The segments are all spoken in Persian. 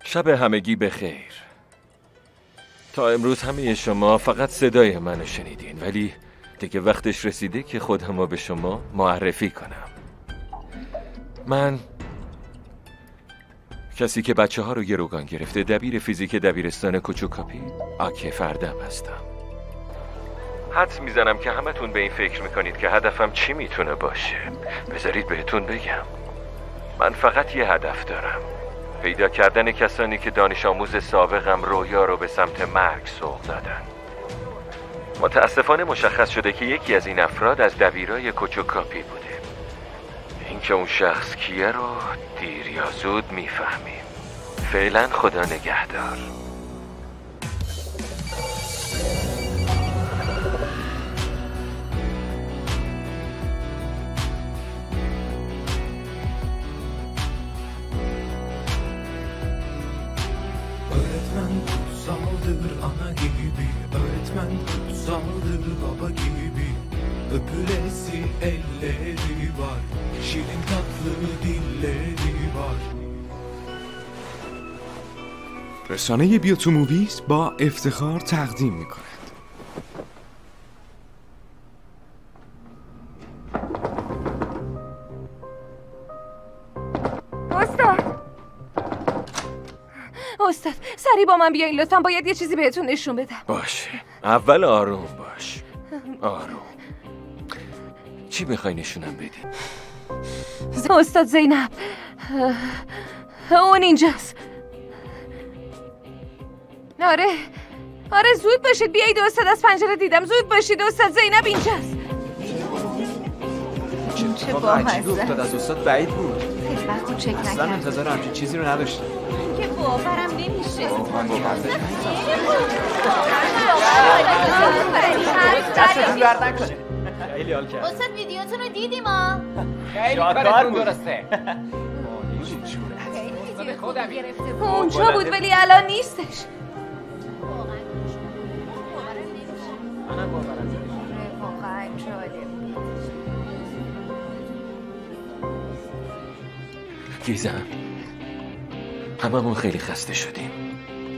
شب همگی بخیر. تا امروز همه شما فقط صدای منو شنیدین، ولی دیگه وقتش رسیده که خودمو به شما معرفی کنم. من کسی که بچه ها رو گروگان گرفته، دبیر فیزیک دبیرستان کوچوکاپی آکف اردم هستم. حدس میزنم که همتون به این فکر میکنید که هدفم چی میتونه باشه. بذارید بهتون بگم، من فقط یه هدف دارم: پیدا کردن کسانی که دانش آموز سابقم رویا رو به سمت مرگ سوق دادن. متاسفانه مشخص شده که یکی از این افراد از دبیرای کوچوکاپی بوده. اینکه اون شخص کیه رو دیر یا زود میفهمیم. فعلا خدا نگهدار. Öğretmen kutsaldır ana gibi, öğretmen kutsaldır baba gibi. Öpülesi elleri var, şirin tatlı dilleri var. رسانه بیا تو موویز با افتخار تقدیم می‌کند. استاد سریع با من بیاین لطفا، باید یه چیزی بهتون نشون بدم. باشه، اول آروم باش. آروم. چی میخوای نشونم بدی؟ استاد زینب، اون اینجاست. آره زود باشید بیایید استاد، از پنجره دیدم. زود باشید استاد، زینب اینجاست. چه عجیبی افتاد، از استاد بعید بود. خیلی وقت چک نکرد. اصلا انتظار همچین چیزی رو نداشتم. که باورم نمیشه. دستتون درد نکنه. خیلی حال کرد. استاد ویدیوتون رو دیدیم ها. خیلی کارتون درسته. اونجا بود ولی الان نیستش. گیزم، هممون خیلی خسته شدیم.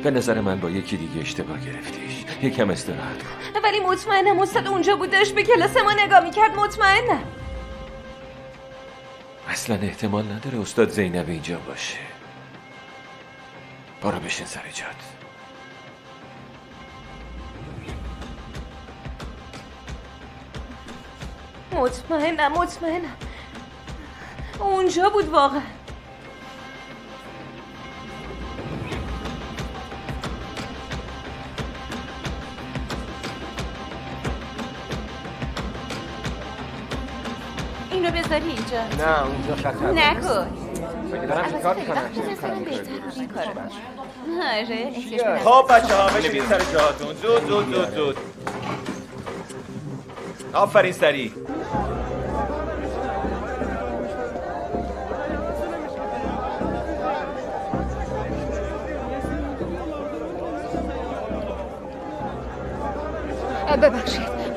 به نظر من با یکی دیگه اشتباه گرفتیش. یکم استراحت کن. ولی مطمئنم استاد اونجا بود، داشت به کلاس ما نگاه میکرد. مطمئنم. اصلا احتمال نداره استاد زینب اینجا باشه. برو بشین سر جات. مطمئنم اونجا بود واقعا. اینو بذاری اینجا. نه اونجا خطر نکن. دارم این کار میکنم. آره خب بچه ها بشینید سر جاتون. زود آفرین، سریع.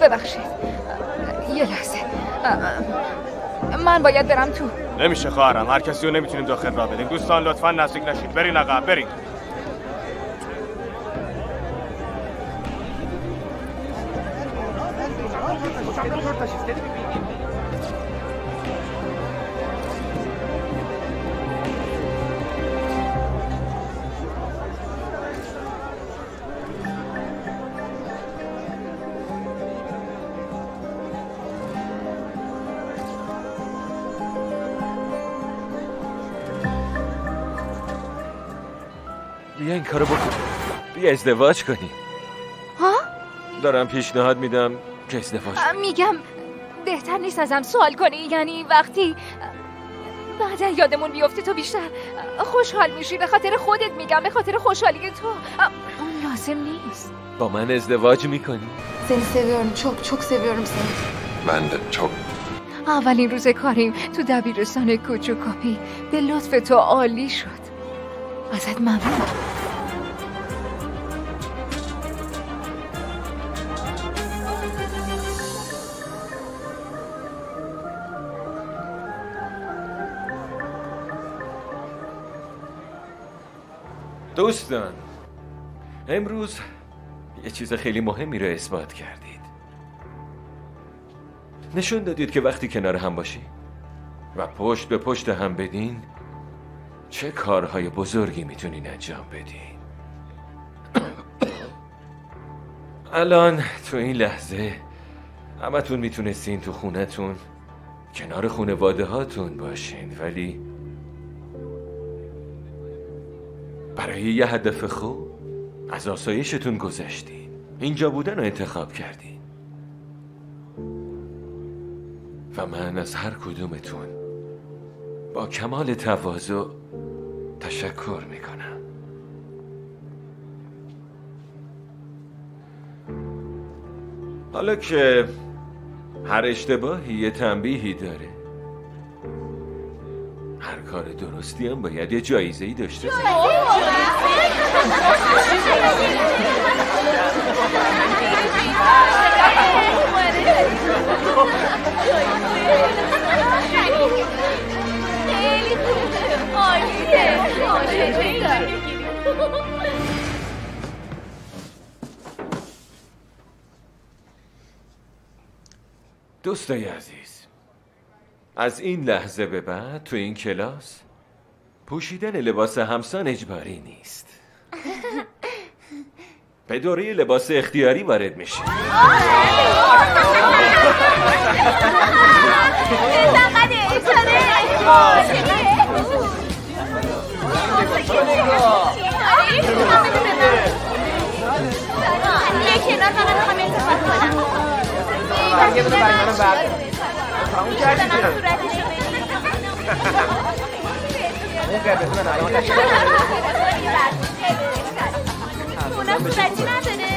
ببخشید یه لحظه، من باید برم تو. نمیشه خواهرم، هر کسی رو نمیتونیم داخل راه بدیم. دوستان لطفا نزدیک نشید. برین عقب، برین. بیا این کارو بکن. بیا ازدواج کنیم. ها؟ دارم پیشنهاد میدم که ازدواج کنیم. میگم بهتر نیست ازم سوال کنی، یعنی وقتی بعدا یادمون بیفته تو بیشتر خوشحال میشی. به خاطر خودت میگم، به خاطر خوشحالی تو. اون لازم نیست. با من ازدواج میکنی؟ Seni seviyorum, çok seviyorum seni. من de çok. اولین روز کاریم تو دبیرستان کوچوکاپی به لطف تو عالی شد. ازت ممنونم. دوستان، امروز یه چیز خیلی مهمی رو اثبات کردید. نشون دادید که وقتی کنار هم باشید و پشت به پشت هم بدین چه کارهای بزرگی میتونین انجام بدین. الان تو این لحظه همتون میتونستین تو خونتون کنار خونواده هاتون باشین، ولی برای یه هدف خوب از آسایشتون گذشتین. اینجا بودن رو انتخاب کردین و من از هر کدومتون با کمال تواضع تشکر میکنم. حالا که هر اشتباهی یه تنبیهی داره، هر کار درستی هم باید یه جایزه‌ای داشته باشه. دوستای عزیز، از این لحظه به بعد تو این کلاس پوشیدن لباس همسان اجباری نیست. به دوره لباس اختیاری وارد میشه. اونا صورتی نداره؟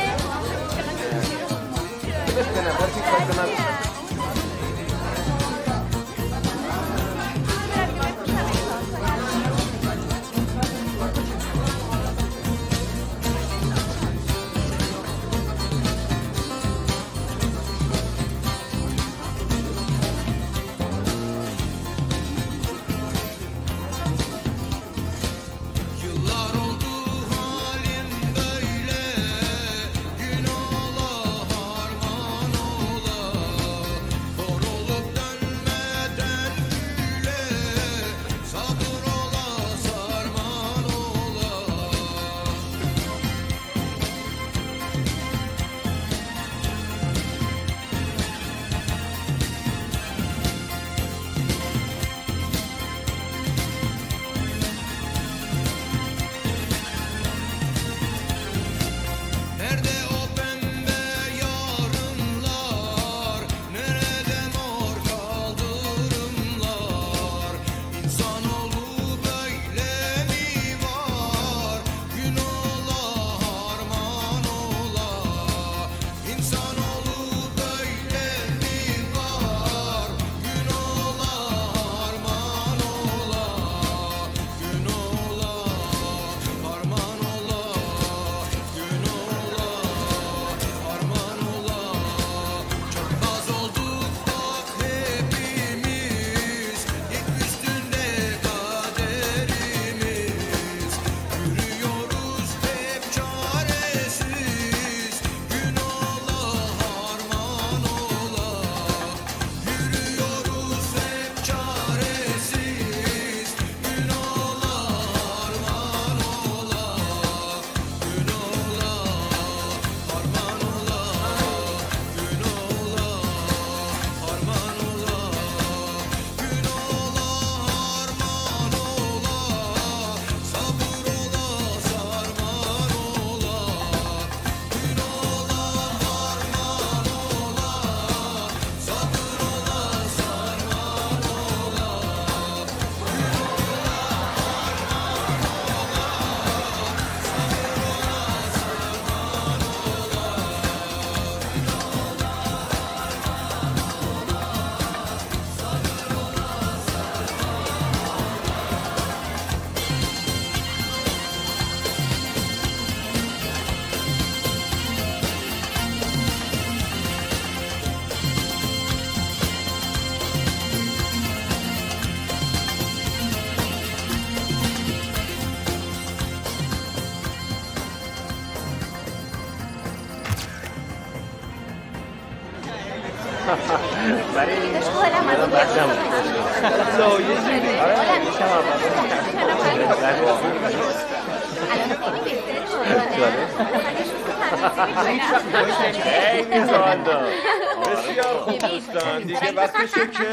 بسیار خوب دوستان، دیگه وقتشه که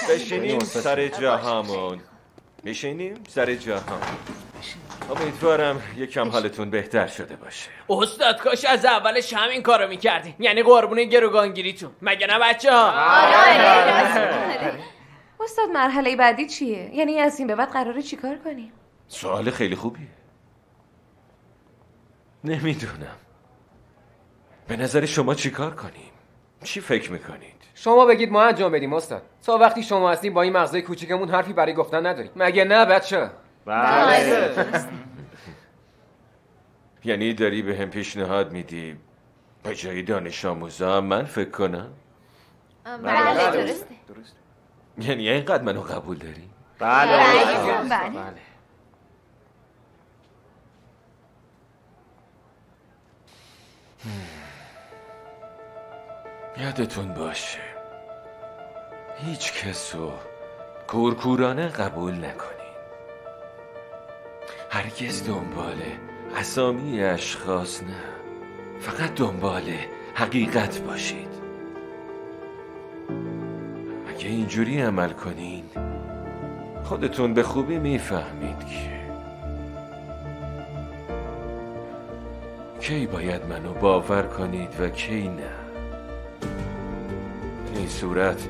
بشینیم سر جاهامون. میشینیم سر جاهامون. امیدوارم یکم حالتون بهتر شده باشه. استاد کاش از اولش همین کارو میکردین، یعنی قربون گروگانگیریتون، مگه نه بچه‌ها؟ استاد مرحله بعدی چیه؟ یعنی از این به بعد قراره چیکار کنیم؟ سوال خیلی خوبیه. نمیدونم. به نظر شما چیکار کنیم؟ چی فکر میکنید؟ شما بگید ما انجام بدیم استاد. تا وقتی شما هستیم با این مغزای کوچیکمون حرفی برای گفتن نداریم. مگه نه بچه؟ بله. یعنی داری به هم پیشنهاد میدی به جای دانش آموزا من فکر کنم؟ بله درسته. یعنی اینقدر منو قبول داری؟ بله. یادتون باشه هیچ کسو کورکورانه قبول نکنین. هرگز دنبال اسامی اشخاص نه، فقط دنبال حقیقت باشید. اگه اینجوری عمل کنین خودتون به خوبی میفهمید که کی باید منو باور کنید و کی نه. این صورت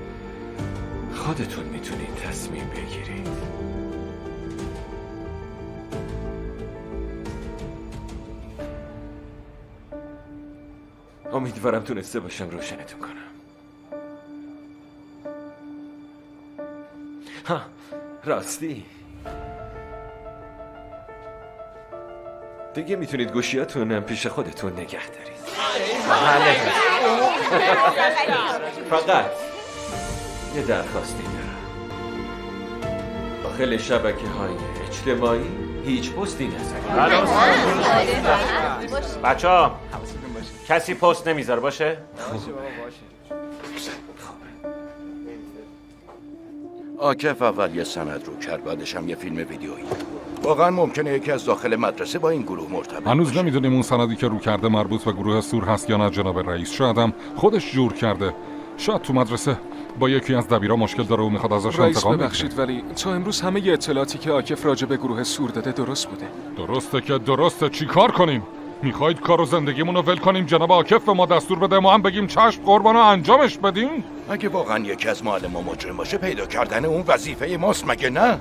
خودتون میتونید تصمیم بگیرید. امیدوارم تونسته باشم روشنتون کنم. ها راستی دیگه میتونید گوشیاتونم پیش خودتون نگه دارید. فقط یه درخواستی دارم. داخل شبکه‌های اجتماعی هیچ پستی نذارید. بچه‌ها کسی پست نمیذاره باشه؟ عاکف اول یه سند رو کرد، بعدش هم یه فیلم ویدیویی. واقعا ممکنه یکی از داخل مدرسه با این گروه مرتبط هنوز باشه. نمیدونیم اون سندی که رو کرده مربوط به گروه سور هست یا نه جناب رئیس. شاید هم خودش جور کرده. شاید تو مدرسه با یکی از دبیرا مشکل داره و میخواد ازش انتقام بگیره. ببخشید ولی تا امروز همه ی اطلاعاتی که عاکف راجع به گروه سور داده درست بوده. درسته که درسته. چی کار کنیم؟ میخواید کار و زندگیمون رو ول کنیم جناب عاکف به ما دستور بده ما هم بگیم چشم قربانو انجامش بدیم؟ اگه واقعا یکی از معلم‌ها مجرم باشه پیدا کردن اون وظیفه ماست مگه نه؟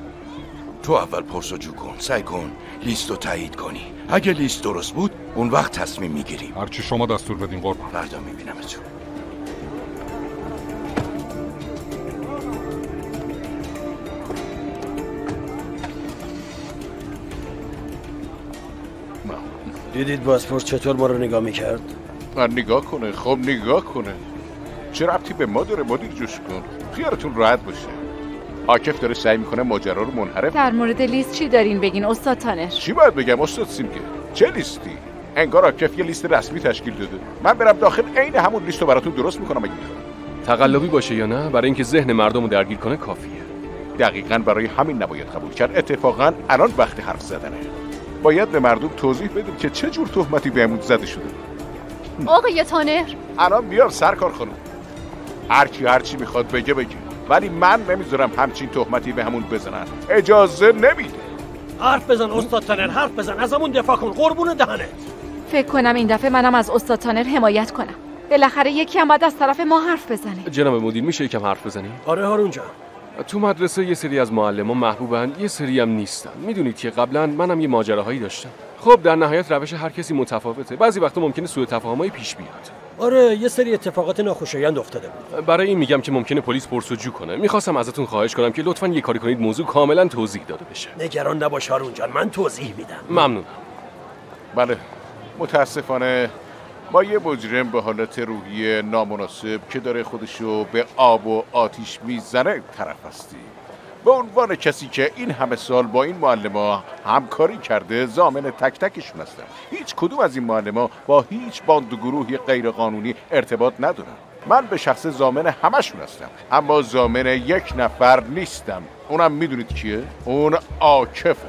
تو اول پرسجو کن، سعی کن لیست رو تایید کنی. اگه لیست درست بود اون وقت تصمیم میگیریم. هرچی شما دستور بدین قربان. فردا میبینمتون. دیدید بازپرس چطور ما رو نگاه میکرد؟ نگاه کنه. خب نگاه کنه. چه ربطی به ما داره؟ مدیر جوش کن. خیالتون راحت باشه. عاکف داره سعی میکنه ماجرا رو منحرف. در مورد لیست چی دارین بگین استاد تانر؟ چی باید بگم استاد سیمگه؟ چه لیستی؟ انگار عاکف یه لیست رسمی تشکیل داده. من برم داخل عین همون لیست رو براتون درست میکنم اگه میخوام. تقلبی باشه یا نه برای اینکه ذهن مردم رو درگیر کنه کافیه. دقیقاً برای همین نباید قبول کرد. اتفاقاً الان وقت حرف زدنه. باید به مردم توضیح بدیم که چه جور تهمتی بهمون زده شده. آقای تانر الان بیار سرکار خانم. هر چی میخواد بگه ولی من نمیذارم همچین تهمتی بهمون بزنن. اجازه نمیده. حرف بزن استاد تانر، حرف بزن. ازمون دفاع کن قربون دهنت. فکر کنم این دفعه منم از استاد تانر حمایت کنم. بالاخره یکی هم باید از طرف ما حرف بزنه. جناب مدیر میشه یکم حرف بزنی؟ آره هارون جان. تو مدرسه یه سری از معلم‌ها محبوبن، یه سری هم نیستن. میدونید که قبلا منم یه ماجراهایی داشتم. خب در نهایت روش هر کسی متفاوته. بعضی وقتا ممکنه سوء تفاهمایی پیش بیاد. آره یه سری اتفاقات ناخوشایند افتاده بود. برای این میگم که ممکنه پلیس پرسجو کنه. میخواستم ازتون خواهش کنم که لطفاً یه کاری کنید موضوع کاملا توضیح داده بشه. نگران نباش هارون جان، من توضیح میدم. ممنون. بله متاسفانه ما یه مجرم به حالت روحی نامناسب که داره خودشو به آب و آتیش میزنه طرف هستی. به عنوان کسی که این همه سال با این معلم‌ها همکاری کرده ضامن تک تکشون هستم. هیچ کدوم از این معلم‌ها با هیچ باند و گروهی غیر قانونی ارتباط ندارن. من به شخص ضامن همشون هستم، اما ضامن یک نفر نیستم. اونم میدونید کیه؟ اون عاکفه.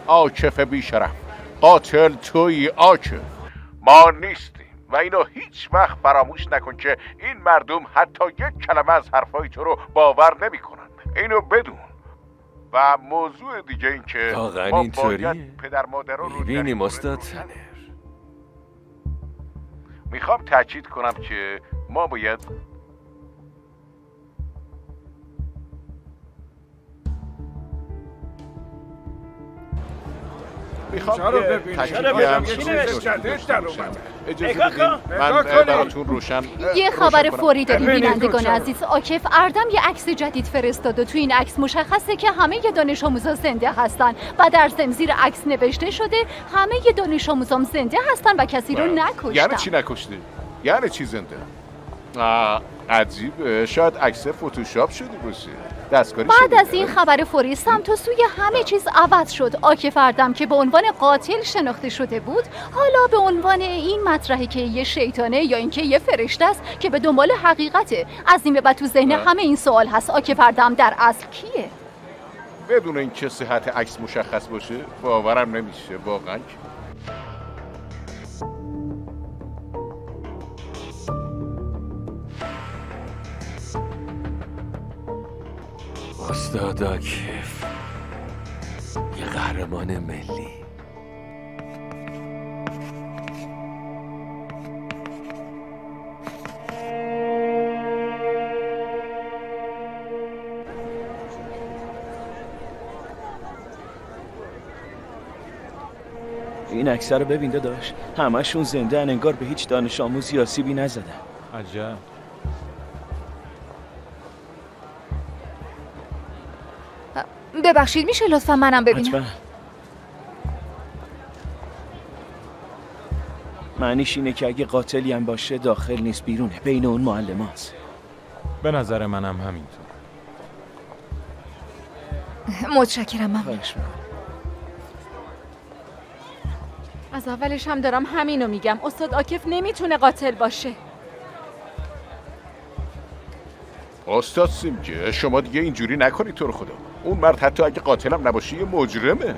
عاکف بیشرف. قاتل تویی عاکف. ما نیستیم و اینو هیچ وقت فراموش نکن که این مردم حتی یک کلمه از حرفای تو رو باور نمیکنن. اینو بدون. و موضوع دیگه این که واقعا اینطوریه؟ پدر مادرها رو میبینیم استاد تنر. میخوام تاکید کنم که ما باید من براتون روشن یه خبر فوری داریم بینندگان عزیز. عاکف اردم یه عکس جدید فرستاد و تو این عکس مشخصه که همه دانش آموزا زنده هستن و در ضمن زیر عکس نوشته شده همه دانش آموزام زنده هستن و کسی رو نکشتن. یعنی چی نکشته؟ یعنی چی زنده؟ عجیبه، شاید عکس فتوشاپ شده باشه. بعد از این خبر فوری سمت و سوی همه چیز عوض شد. عاکف اردم که به عنوان قاتل شناخته شده بود حالا به عنوان این مطرحی که یه شیطانه یا اینکه یه فرشته است که به دنبال حقیقته. از این به بعد تو ذهن همه این سوال هست عاکف اردم در اصل کیه؟ بدون اینکه صحت عکس مشخص باشه باورم نمیشه واقعا. استاد عاکف یه قهرمان ملی. این اکثر رو ببین داداش، همشون زنده ان، انگار به هیچ دانش آموزی آسیبی نزدن. عجب. ببخشید میشه لطفا منم ببینم؟ حتما. معنیش اینه که اگه قاتلی هم باشه داخل نیست، بیرونه، بین اون معلماست. به نظر منم همینطور. متشکرم. من از اولش هم دارم همینو میگم. استاد عاکف نمیتونه قاتل باشه. استاد سیمجه شما دیگه اینجوری نکنید تو رو خدا. اون مرد حتی اگه قاتلم نباشه یه مجرمه.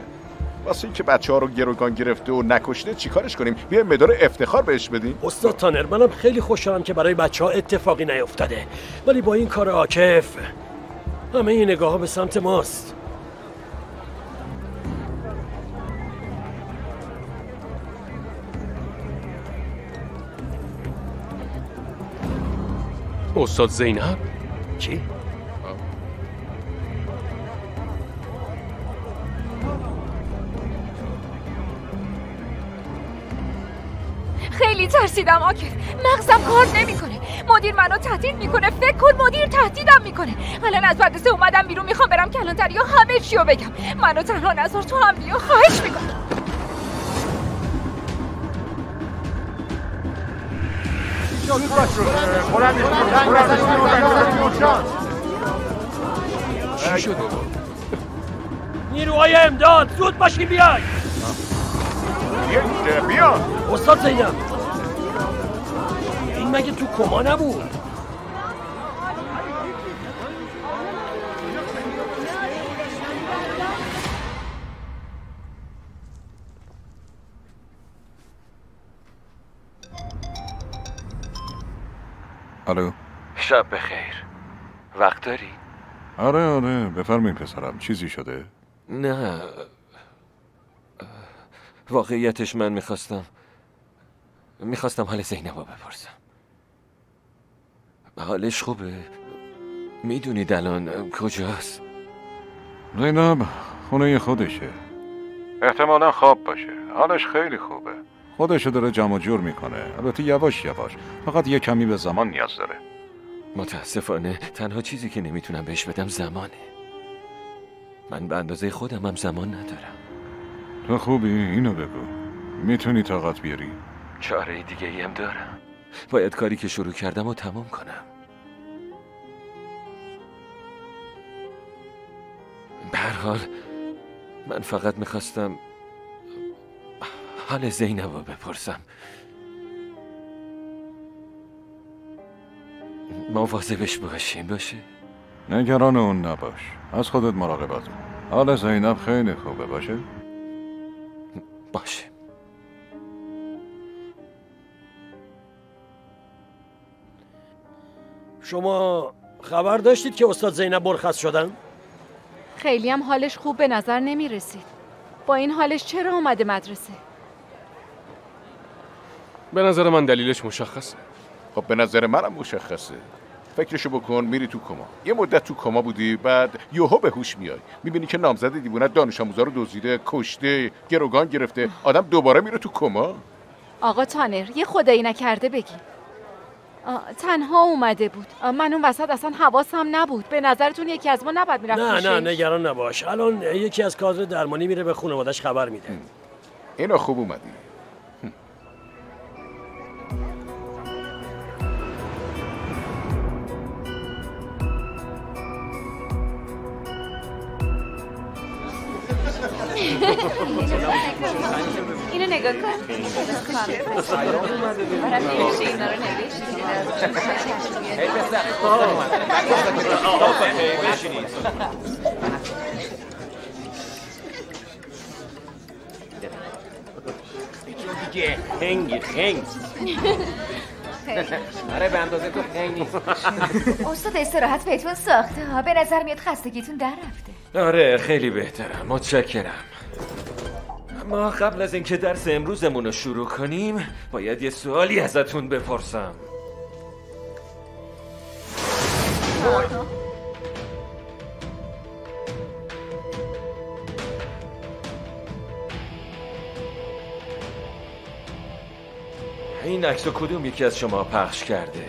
واسه اینکه بچه‌ها رو گروگان گرفته و نکشته چیکارش کنیم؟ بیایم مدار افتخار بهش بدیم. استاد تانر منم خیلی خوشحالم که برای بچه‌ها اتفاقی نیفتاده، ولی با این کار عاکف همه این نگاه‌ها به سمت ماست. استاد زینب؟ چی؟ خیلی ترسیدم عاکف. مغزم کار نمیکنه. مدیر منو تهدید میکنه. فکر کن مدیر تهدیدم میکنه. الان از مدرسه اومدم بیرون، میخوام برم کلانتریا همه چی رو بگم. منو تنها نذار، تو هم بیا، خواهش میکنم. چی شد بابا؟ نیروهای امداد زود باشین بیای. بیا استاد زینب، این مگه تو کما نبود؟ الو. شب بخیر. وقت داری؟ آره بفرمایید پسرم. چیزی شده؟ نه، واقعیتش من میخواستم حال زینب رو بپرسم. حالش خوبه؟ میدونید الان کجاست؟ زینب خونه خودشه. احتمالا خواب باشه. حالش خیلی خوبه. خودشو داره جمع جور میکنه. البته یواش یواش. فقط یه کمی به زمان نیاز داره. متاسفانه تنها چیزی که نمیتونم بهش بدم زمانه. من به اندازه خودم هم زمان ندارم. تو خوبی؟ اینو بگو. میتونی طاقت بیاری؟ چاره دیگه ای هم دارم. باید کاری که شروع کردم رو تمام کنم. به هر حال من فقط میخواستم حال زینب رو بپرسم. مواظبش باشین باشه. نگران اون نباش، از خودت مراقبت کن. حال زینب خیلی خوبه باشه؟ باشه. شما خبر داشتید که استاد زینب مرخص شدن؟ خیلی هم حالش خوب به نظر نمی رسید. با این حالش چرا اومده مدرسه؟ به نظر من دلیلش مشخصه. خب به نظر منم مشخصه. فکرشو بکن، میری تو کما، یه مدت تو کما بودی، بعد یهو به هوش میای، میبینی که نامزد دیوونت دانش آموزا رو دزدیده، کشته، گروگان گرفته، آدم دوباره میره تو کما. آقا تانر یه خدایی نکرده بگی. تنها اومده بود. من اون وسط اصلا حواسم نبود. به نظرتون یکی از ما نباید میرفت؟ نه نگران نباش. الان یکی از کادر درمانی میره به خانواده‌اش خبر میده. اینا خوب اومدی. اینو نگاه کن. دیگه خنگ آره به اندازه تو خنگ نیست. استاد استراحت بهتون ساخته ها. به نظر میاد خستگیتون در رفته. آره خیلی بهترم، متشکرم. ما قبل از اینکه درس امروزمون رو شروع کنیم باید یه سوالی ازتون بپرسم. این عکس رو کدوم یکی از شما پخش کرده؟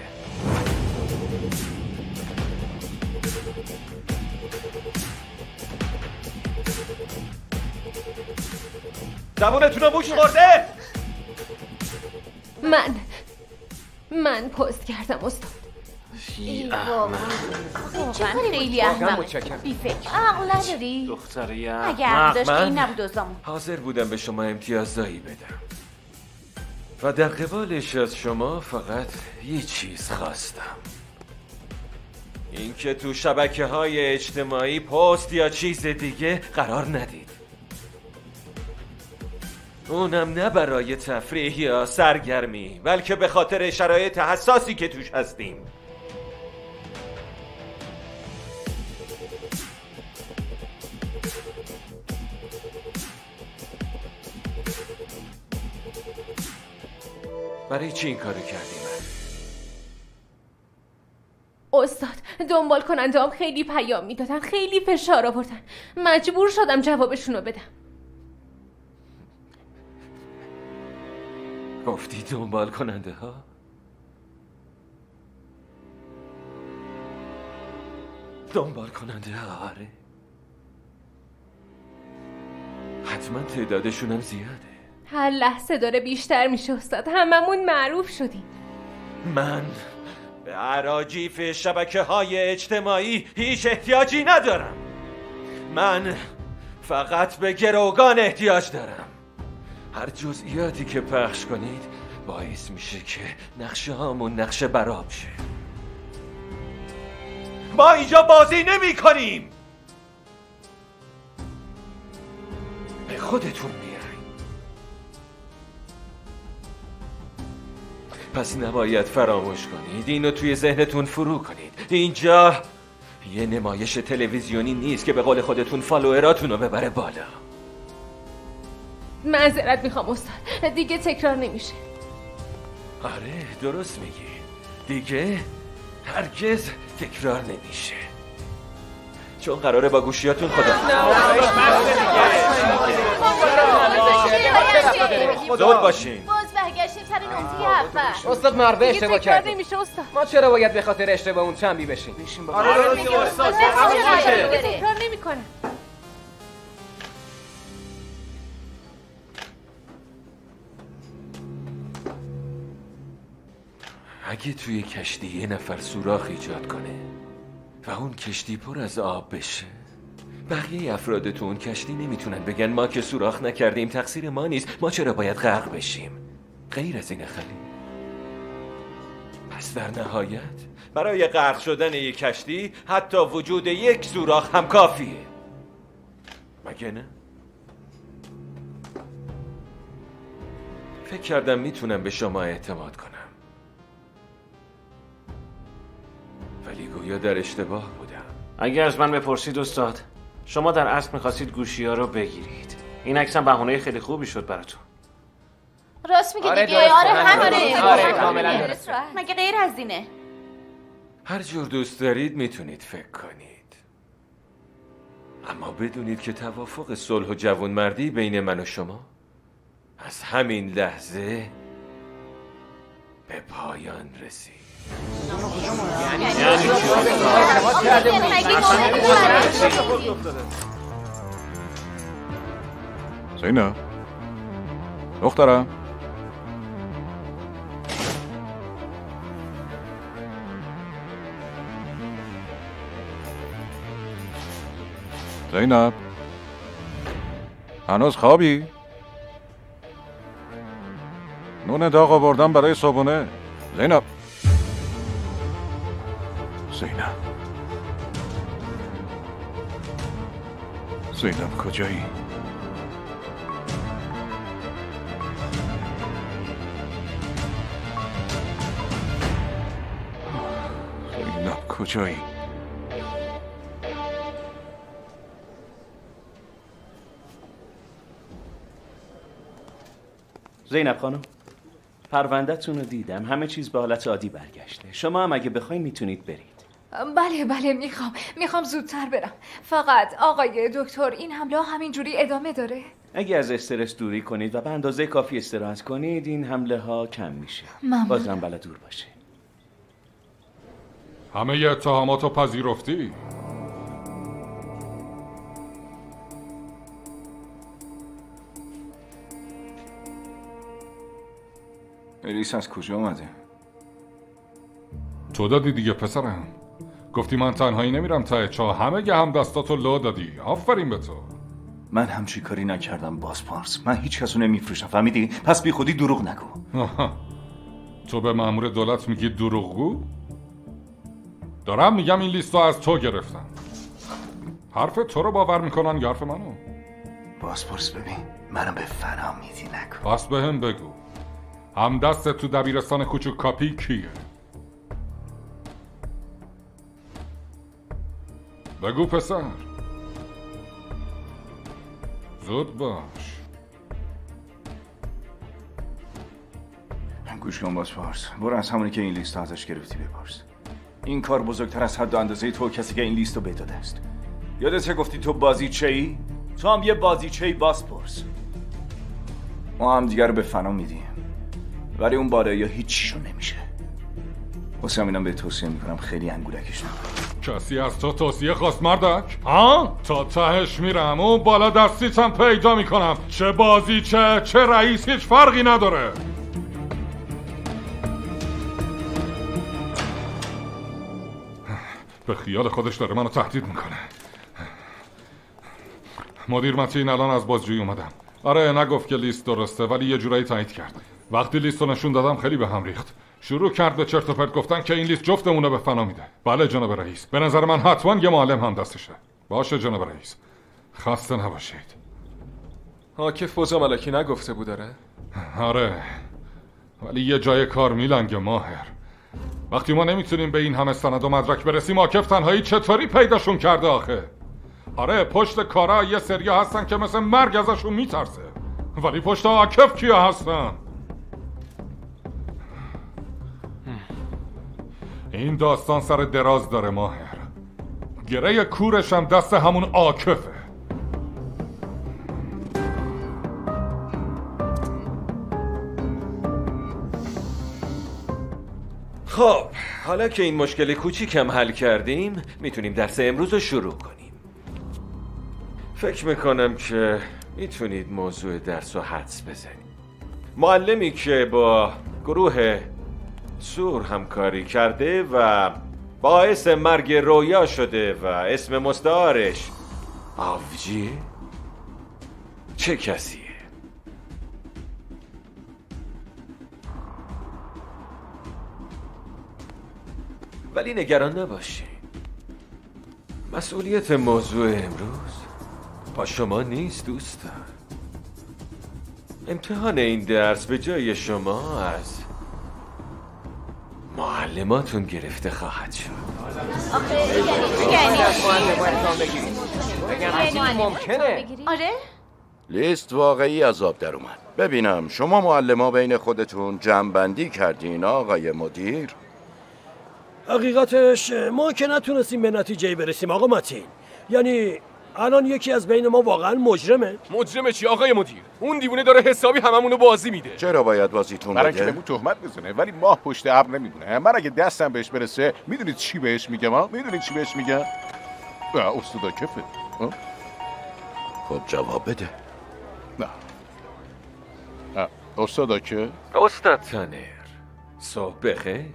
زبونتون رو موش خورده؟ من پست کردم استاد. چه خیلی احمق بی فکر. عقل نداری؟ دختری اگر داشت این نبود دوستامون. حاضر بودم به شما امتیازایی بدم و در قبالش از شما فقط یه چیز خواستم، اینکه تو شبکه‌های اجتماعی پست یا چیز دیگه قرار ندید، اونم نه برای تفریح یا سرگرمی بلکه به خاطر شرایط حساسی که توش هستیم. برای چی این کارو کردی من؟ استاد دنبال کننده هم خیلی پیام میدادن، خیلی فشار آوردن، مجبور شدم جوابشونو بدم. گفتی دنبال کننده ها؟ دنبال کننده ها آره، حتما تعدادشونم زیاده. هر لحظه داره بیشتر میشه استاد، هممون معروف شدیم. من به اراجیف شبکه‌های اجتماعی هیچ احتیاجی ندارم. من فقط به گروگان احتیاج دارم. هر جزئیاتی که پخش کنید باعث میشه که نقشه هامون نقشه براب شه. ما اینجا بازی نمی کنیم. به خودتون میای. پس نباید فراموش کنید، اینو توی ذهنتون فرو کنید. اینجا یه نمایش تلویزیونی نیست که به قول خودتون فالووراتون رو ببره بالا. معذرت میخوام استاد، دیگه تکرار نمیشه. آره درست میگی، دیگه هرگز تکرار نمیشه، چون قراره با گوشیاتون خدا زود باشین. باز برگشتیم سر نقطه اول. استاد مربه اشتباه کرد. نمیشه استاد. ما چرا باید به خاطر اشتباه اون چنبی بشیم؟ آره میگه استاد تکرار نمیکنه. اگه توی کشتی یه نفر سوراخ ایجاد کنه و اون کشتی پر از آب بشه، بقیه افراد تو اون کشتی نمیتونن بگن ما که سوراخ نکردیم تقصیر ما نیست، ما چرا باید غرق بشیم؟ غیر از اینه خلی. پس در نهایت برای غرق شدن یک کشتی حتی وجود یک سوراخ هم کافیه. مگه نه؟ فکر کردم میتونم به شما اعتماد کنم، ولی گویا در اشتباه بودم. اگه از من بپرسید استاد، شما در اصل میخواستید گوشی‌ها رو بگیرید. این عکس هم بهونه خیلی خوبی شد براتون. راست میگه دیگه. آره همونه. کاملا درست. مگه غیر از اینه؟ هر جور دوست دارید میتونید فکر کنید، اما بدونید که توافق صلح و جوانمردی بین من و شما از همین لحظه به پایان رسید. زینب دخترم، زینب هنوز خوابی؟ نون داغ آوردم برای صبحونه. زینب زینب کجایی؟ زینب کجایی؟ زینب خانم، پرونده‌تون رو دیدم، همه چیز به حالت عادی برگشته. شما هم اگه بخواید میتونید برید. بله میخوام زودتر برم. فقط آقای دکتر، این حمله همینجوری ادامه داره؟ اگه از استرس دوری کنید و به اندازه کافی استراحت کنید، این حمله ها کم میشه. بازم بلا دور باشه. همه اتهاماتو پذیرفتی؟ الیس از کجا اومده؟ تو دادی دیگه پسرم. گفتی من تنهایی نمیرم ته چاه، همه گه هم دستاتو لا دادی. آفرین به تو. من همچی کاری نکردم بازپارس. من هیچ کسو نمیفروشم، فهمیدی؟ پس بی خودی دروغ نگو. تو به مأمور دولت میگی دروغگو؟ دارم میگم این لیستو از تو گرفتم. حرف تو رو باور میکنن یا حرف منو؟ بازپارس ببین، منم به فنا میدی نکن. پس بهم بگو، هم دست تو دبیرستان کوچوک کاپی کیه؟ بگو پسر، زود باش. گوش کن بازپارس، برو از همونی که این لیست ازش گرفتی بپرس. این کار بزرگتر از حد و اندازه تو کسی که این لیست رو بداده است. یادته گفتی تو بازیچه‌ای؟ تو هم یه بازیچه‌ای بازپارس. ما هم دیگر رو به فنا میدیم، ولی اون بالایی ها هیچیشو نمیشه. واسه همینم به توصیه میکنم خیلی انگولکش نکن. کسی از تو توصیه خواست مردک؟ ها؟ تا تهش میرم، اون بالا دستیتم پیدا میکنم. چه بازی چه رئیس هیچ فرقی نداره. به خیال خودش داره منو تهدید میکنه. مدیر متین الان از بازجویی اومدم. آره نگفت که لیست درسته، ولی یه جورایی تایید کرد. وقتی لیست رو نشون دادم خیلی به هم ریخت. شروع کرد به چرت و پرت گفتن که این لیست جفتمونه به فنا میده. بله جناب رئیس، به نظر من حتما یه معلم هم دستشه. باشه جناب رئیس، خسته نباشید. عاکف بازم ملکی نگفته بود داره؟ آره، ولی یه جای کار میلنگه ماهر. وقتی ما نمیتونیم به این همه سند و مدرک برسیم، عاکف تنهایی چطوری پیداشون کرده آخه؟ آره پشت کارا یه سریا هستن که مثل مرگ ازشون میترسه، ولی پشت عاکف کیا هستن؟ این داستان سر دراز داره ماهر. گره کورش هم دست همون عاکفه. خب حالا که این مشکل کوچیکم حل کردیم، میتونیم درس امروز رو شروع کنیم. فکر میکنم که میتونید موضوع درس رو حدس بزنید. معلمی که با گروه سور همکاری کرده و باعث مرگ رویا شده و اسم مستعارش آوجیه، چه کسیه؟ ولی نگران نباشین. مسئولیت موضوع امروز با شما نیست دوستان. امتحان این درس به جای شما از معلماتون گرفته خواهد شد. ممکنه؟ آره؟ لیست واقعی از آب در اومد. ببینم شما معلما بین خودتون جمع‌بندی کردین آقای مدیر؟ حقیقتش ما که نتونستیم به نتیجه برسیم آقا متین. یعنی الان یکی از بین ما واقعا مجرمه؟ مجرمه چی آقای مدیر؟ اون دیوونه داره حسابی هممونو بازی میده. چرا باید بازیتون برای بده؟ اینکه بهمون تهمت بزنه، ولی ماه پشت ابر نمیمونه. من اگه دستم بهش برسه میدونید چی بهش میگم؟ میدونید چی بهش میگم؟ استاد کفه. خب جواب بده. نه. استاد که؟ استاد تانر صبح بخیر.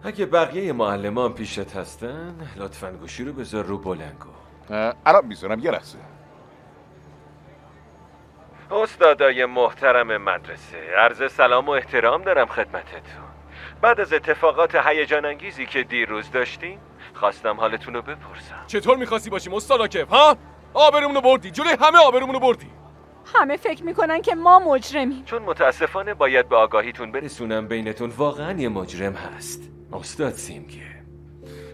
اگه بقیه معلمان پیشت هستن لطفاً گوشی رو بذار رو بلنگو. الان میذارم یه لحظه. استادای محترم مدرسه، عرض سلام و احترام دارم خدمتتون. بعد از اتفاقات هیجان انگیزی که دیروز داشتیم خواستم حالتون رو بپرسم. چطور میخواستی باشیم استاد عاکف ها؟ آبرومونو بردی، جلوی همه آبرومونو بردی. همه فکر میکنن که ما مجرمیم. چون متاسفانه باید به آگاهیتون برسونم بینتون واقعا یه مجرم هست. استاد سیمگه،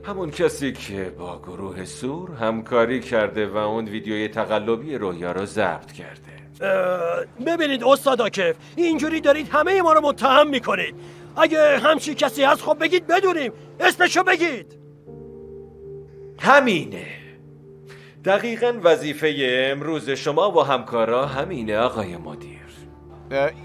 همون کسی که با گروه سور همکاری کرده و اون ویدیوی تقلبی رویا رو ضبط کرده. ببینید استاد عاکف، اینجوری دارید همه ما رو متهم میکنید. اگه همچین کسی هست خب بگید بدونیم، اسمشو بگید. همینه، دقیقاً وظیفه امروز شما و همکارا همینه آقای مدیر.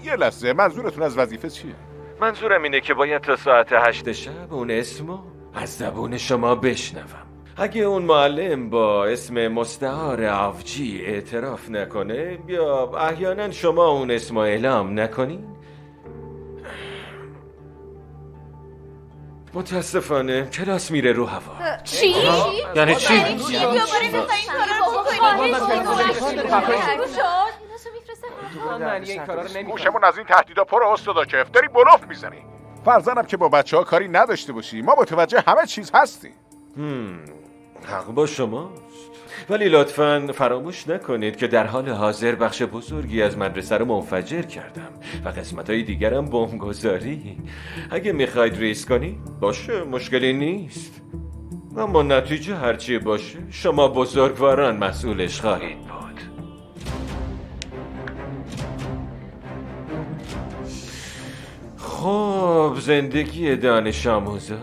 یه لحظه، منظورتون از وظیفه چیه؟ منظورم اینه که باید تا ساعت 8 شب اون اسمو از زبون شما بشنوم. اگه اون معلم با اسم مستعار آفجی اعتراف نکنه یا احیانا شما اون اسمو اعلام نکنین، متاسفانه کلاس میره رو هوا. چی؟ یعنی چی؟ گوشمون از این تهدیدا پر استادا کف، داری بلوف میزنی. فرضاً که با بچه‌ها کاری نداشته باشی، ما متوجه همه چیز هستیم. حق با شماست، ولی لطفاً فراموش نکنید که در حال حاضر بخش بزرگی از مدرسه رو منفجر کردم و قسمت‌های دیگرم بمبگذاری. اگه میخواید ریسک کنی باشه، مشکلی نیست، اما نتیجه هرچی باشه شما بزرگواران مسئولش خواهید بود. خب زندگی دانش آموزا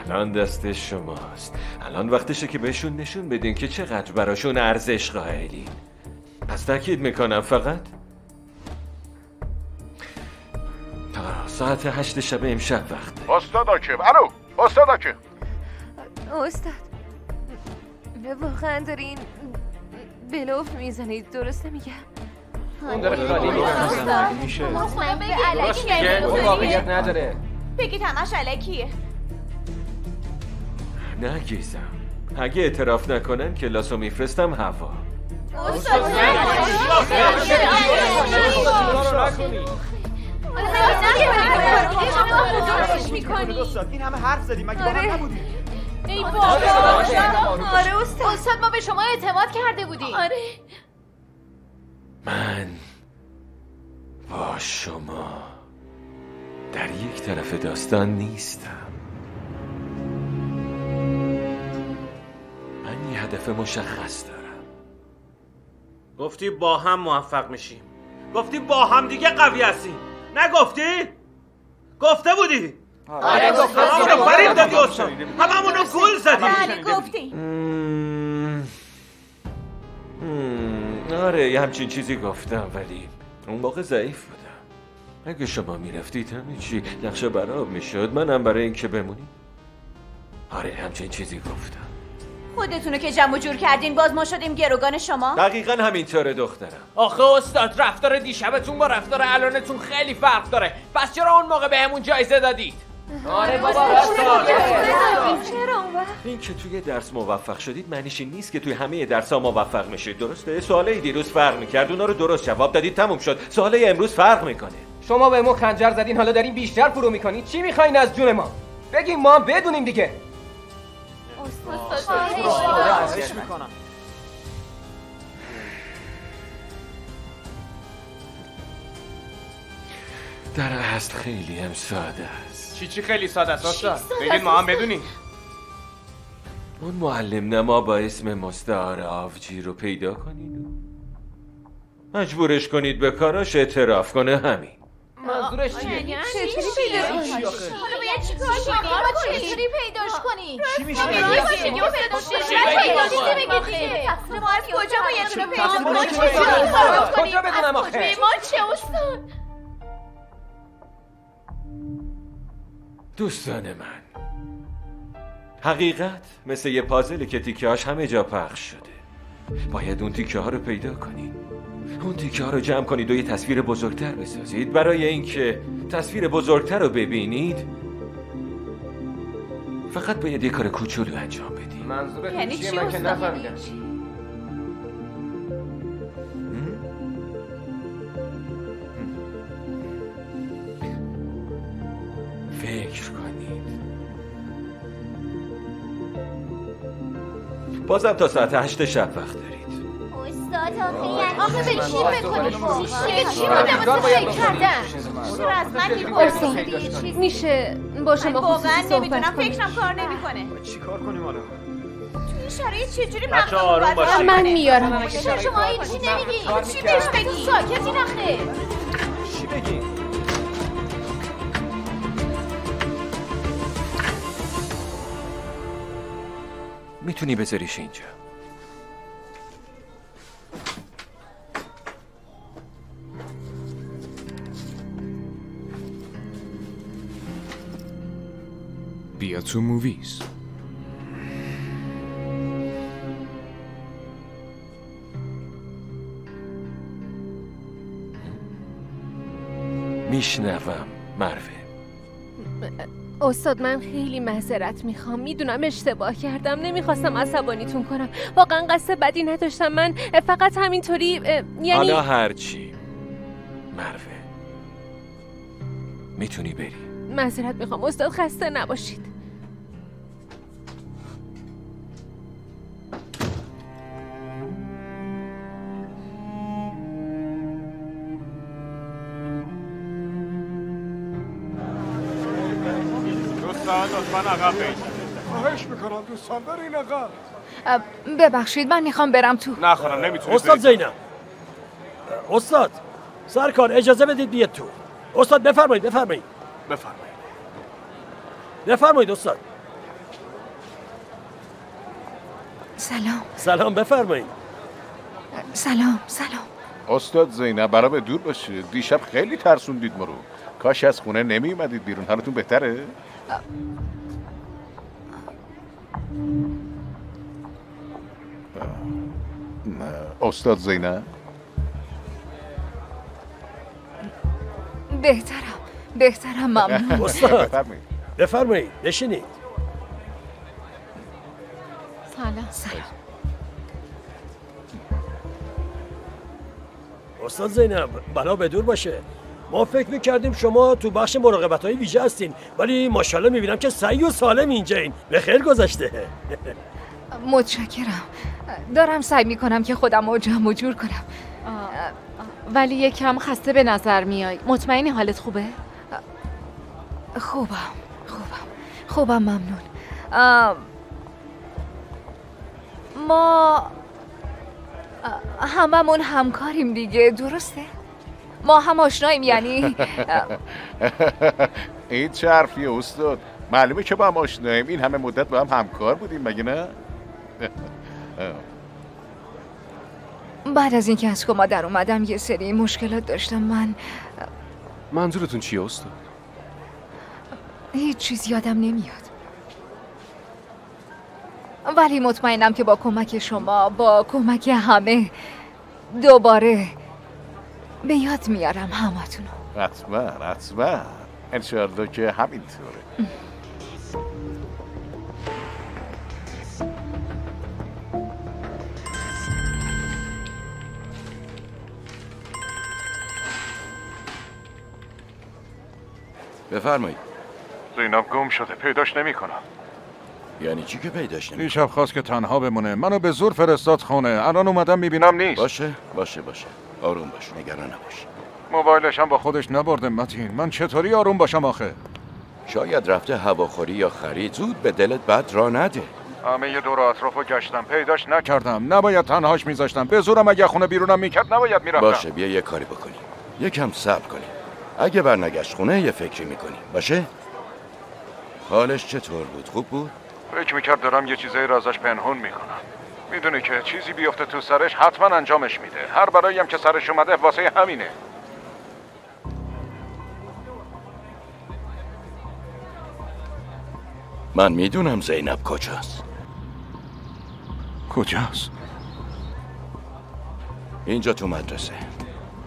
الان دست شماست. الان وقتشه که بهشون نشون بدین که چقدر براشون ارزش قائلین. پس تاکید میکنم فقط تا ساعت 8 شب امشب وقت. استاد عاکف، الو استاد عاکف. استاد واقعا دارین بلوف میزنید، درسته میگم؟ اون داره خالی میشه. مطمئن به علکی واقعیت نداره. بگید همش علکیه. نه گیزم، اگه اعتراف نکنن کلاسو میفرستم هوا. استاد این همه حرف زدیم مگه با هم نبودیم؟ ای بابا. آره استاد ما به شما اعتماد کرده بودیم. آره من با شما در یک طرف داستان نیستم. من یه هدف مشخص دارم. گفتی با هم موفق میشیم، گفتی با هم دیگه قوی هستیم، نگفتی؟ گفته بودی؟ آره گفتم. هممونو فریب دادی استاد، هممونو گول زدی. بله گفتی. آره یه همچین چیزی گفتم، ولی اون موقع ضعیف بودم. اگه شما میرفتید همین چی نقشه براب میشد، منم برای این که بمونیم. آره همچین چیزی گفتم. خودتونو که جمع جور کردین باز ما شدیم گروگان شما؟ دقیقا همینطوره دخترم. آخه استاد رفتار دیشبتون با رفتار الانتون خیلی فرق داره. پس چرا اون موقع بهمون جایزه دادید؟ آره بابا چرا اون وقت؟ این که توی درس موفق شدید معنیش این نیست که توی همه درس‌ها موفق میشید، درسته؟ سوالای دیروز فرق میکرد، اونا رو درست جواب دادید، تموم شد. سوالای امروز فرق میکنه. شما به ما خنجر زدین، حالا دارین بیشتر فرو میکنین. چی میخواین از جون ما؟ بگیم ما هم بدونیم دیگه. استاد میکنم. در اصل خیلی هم ساده است. چی خیلی ساده است استاد؟ بگید ما هم بدونیم. اون معلم نما با اسم مستعار آفجی رو پیدا کنید و مجبورش کنید به کاراش اعتراف کنه. همین. منظورش چیه؟ چطوری پیدا کنی؟ حالا باید چیکار کنی؟ ما چطوری پیداش کنی؟ چی میشه؟ تقصیر ما از کجا باید رو پیدا کنی؟ کجا بدونم آخه؟ ما چه استاد؟ دوستان من، حقیقت مثل یه پازل که تیکه هاش همه جا پخش شده. باید اون تیکه ها رو پیدا کنید، اون تیکه ها رو جمع کنید و یه تصویر بزرگتر بسازید. برای اینکه تصویر بزرگتر رو ببینید فقط باید یه کار کوچولو انجام بدید. منظورت چیه؟ من که نفهمیدم. فکر کنید. بازم تا ساعت 8 شب وقت دارید. استاد آخه به چی بکنید؟ به چی باید کردن؟ چرا از من میپرسی؟ میشه با شما خصوصی صحبت نمیدونم، فکرم کار نمیکنه. چی کار کنیم حالا؟ این شرایط چجوری بچه آروم باشید. من میارم. چرا شما هیچی نمیگی؟ چی بهش بگی؟ ساکتی نخه. چی بگیم؟ میتونی بذاریش اینجا. بیا تو موویز. میشنوم مروه. استاد من خیلی معذرت میخوام. میدونم اشتباه کردم، نمیخواستم عصبانیتون کنم. واقعا قصد بدی نداشتم. من فقط همینطوری یعنی حالا هرچی مروه، میتونی بری. معذرت میخوام استاد، خسته نباشید. لطفاً عقب برید. خواهش میکنم دوستان برین عقب. ببخشید من میخوام برم تو. نه خانم نمیتونید. استاد زینب، استاد سرکار اجازه بدید بیاد تو. استاد بفرمایید. بفرمایید استاد. سلام بفرمایید. سلام. استاد زینب برا به دور باشه. دیشب خیلی ترسوندید ما رو. کاش از خونه نمی اومدید بیرون. حالتون بهتره؟ استاد زینب بهترم ممنون. استاد بفرمایید بشینید. سلام. استاد زینب بلا به دور باشه. ما فکر میکردیم شما تو بخش مراقبت‌های ویژه هستین، ولی ماشاءالله میبینم که سعی و سالم اینجایین. به خیر گذشته. متشکرم. دارم سعی میکنم که خودم رو جمع و جور کنم. ولی یکم خسته به نظر میای. مطمئنی حالت خوبه؟ خوبم ممنون. ما هممون همکاریم دیگه، درسته؟ ما هم آشناییم یعنی؟ این چه حرفیه استاد؟ معلومه که با هم آشناییم. این همه مدت با هم همکار بودیم مگه نه؟ بعد از اینکه از کما در اومدم یه سری مشکلات داشتم. منظورتون چیه استاد؟ هیچ چیز یادم نمیاد، ولی مطمئنم که با کمک شما، با کمک همه دوباره به یاد میارم همتونو. حتما انشاءالله که همینطوره. بفرمایید. زینب گم شده، پیداش نمی‌کنم. یعنی چی که پیداش نمی‌کنم؟ دیشب خواست که تنها بمونه، منو به زور فرستاد خونه. الان اومدم میبینم نیست. باشه. آروم باش، نگران نباش. موبایلش هم با خودش نبرده متین. من چطوری آروم باشم آخه؟ شاید رفته هواخوری یا خرید. زود به دلت بد را نده. همه یه دور اطرافو گشتم، پیداش نکردم. نباید تنهاش میذاشتم. به زورم اگه خونه بیرونم میکرد نباید میرفتم. باشه، بیا یه کاری بکنیم. یکم صبر کنیم. اگه برنگشت خونه یه فکری میکنیم. باشه؟ حالش چطور بود؟ خوب بود؟ فکر میکرد دارم یه چیزایی را ازش پنهون میکنم. میدونه که چیزی بیفته تو سرش حتما انجامش میده. هر بلایی هم که سرش اومده واسه همینه. من میدونم زینب کجاست. کجاست؟ اینجا تو مدرسه.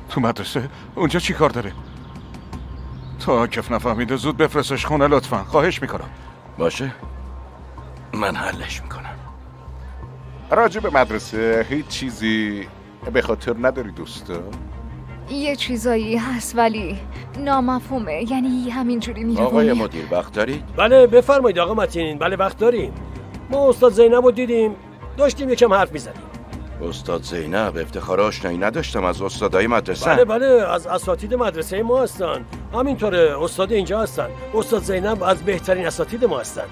تو مدرسه؟ اونجا چی کار داره؟ تا کف نفهمیده زود بفرستش خونه لطفا. خواهش میکنم. باشه؟ من حلش میکنم. راجع به مدرسه هیچ چیزی به خاطر نداری دوستا؟ یه چیزایی هست ولی نامفهومه. یعنی همینجوری میره. آقای مدیر وقت دارید؟ بله بفرمایید آقا متین. بله وقت داریم. ما استاد زینب رو دیدیم، داشتیم یکم حرف میزدیم. استاد زینب؟ افتخار آشنایی نداشتم از استادای مدرسه. بله از اساتید مدرسه ما هستن. همینطوره، استاد اینجا هستن. استاد زینب از بهترین اساتید ما هستن.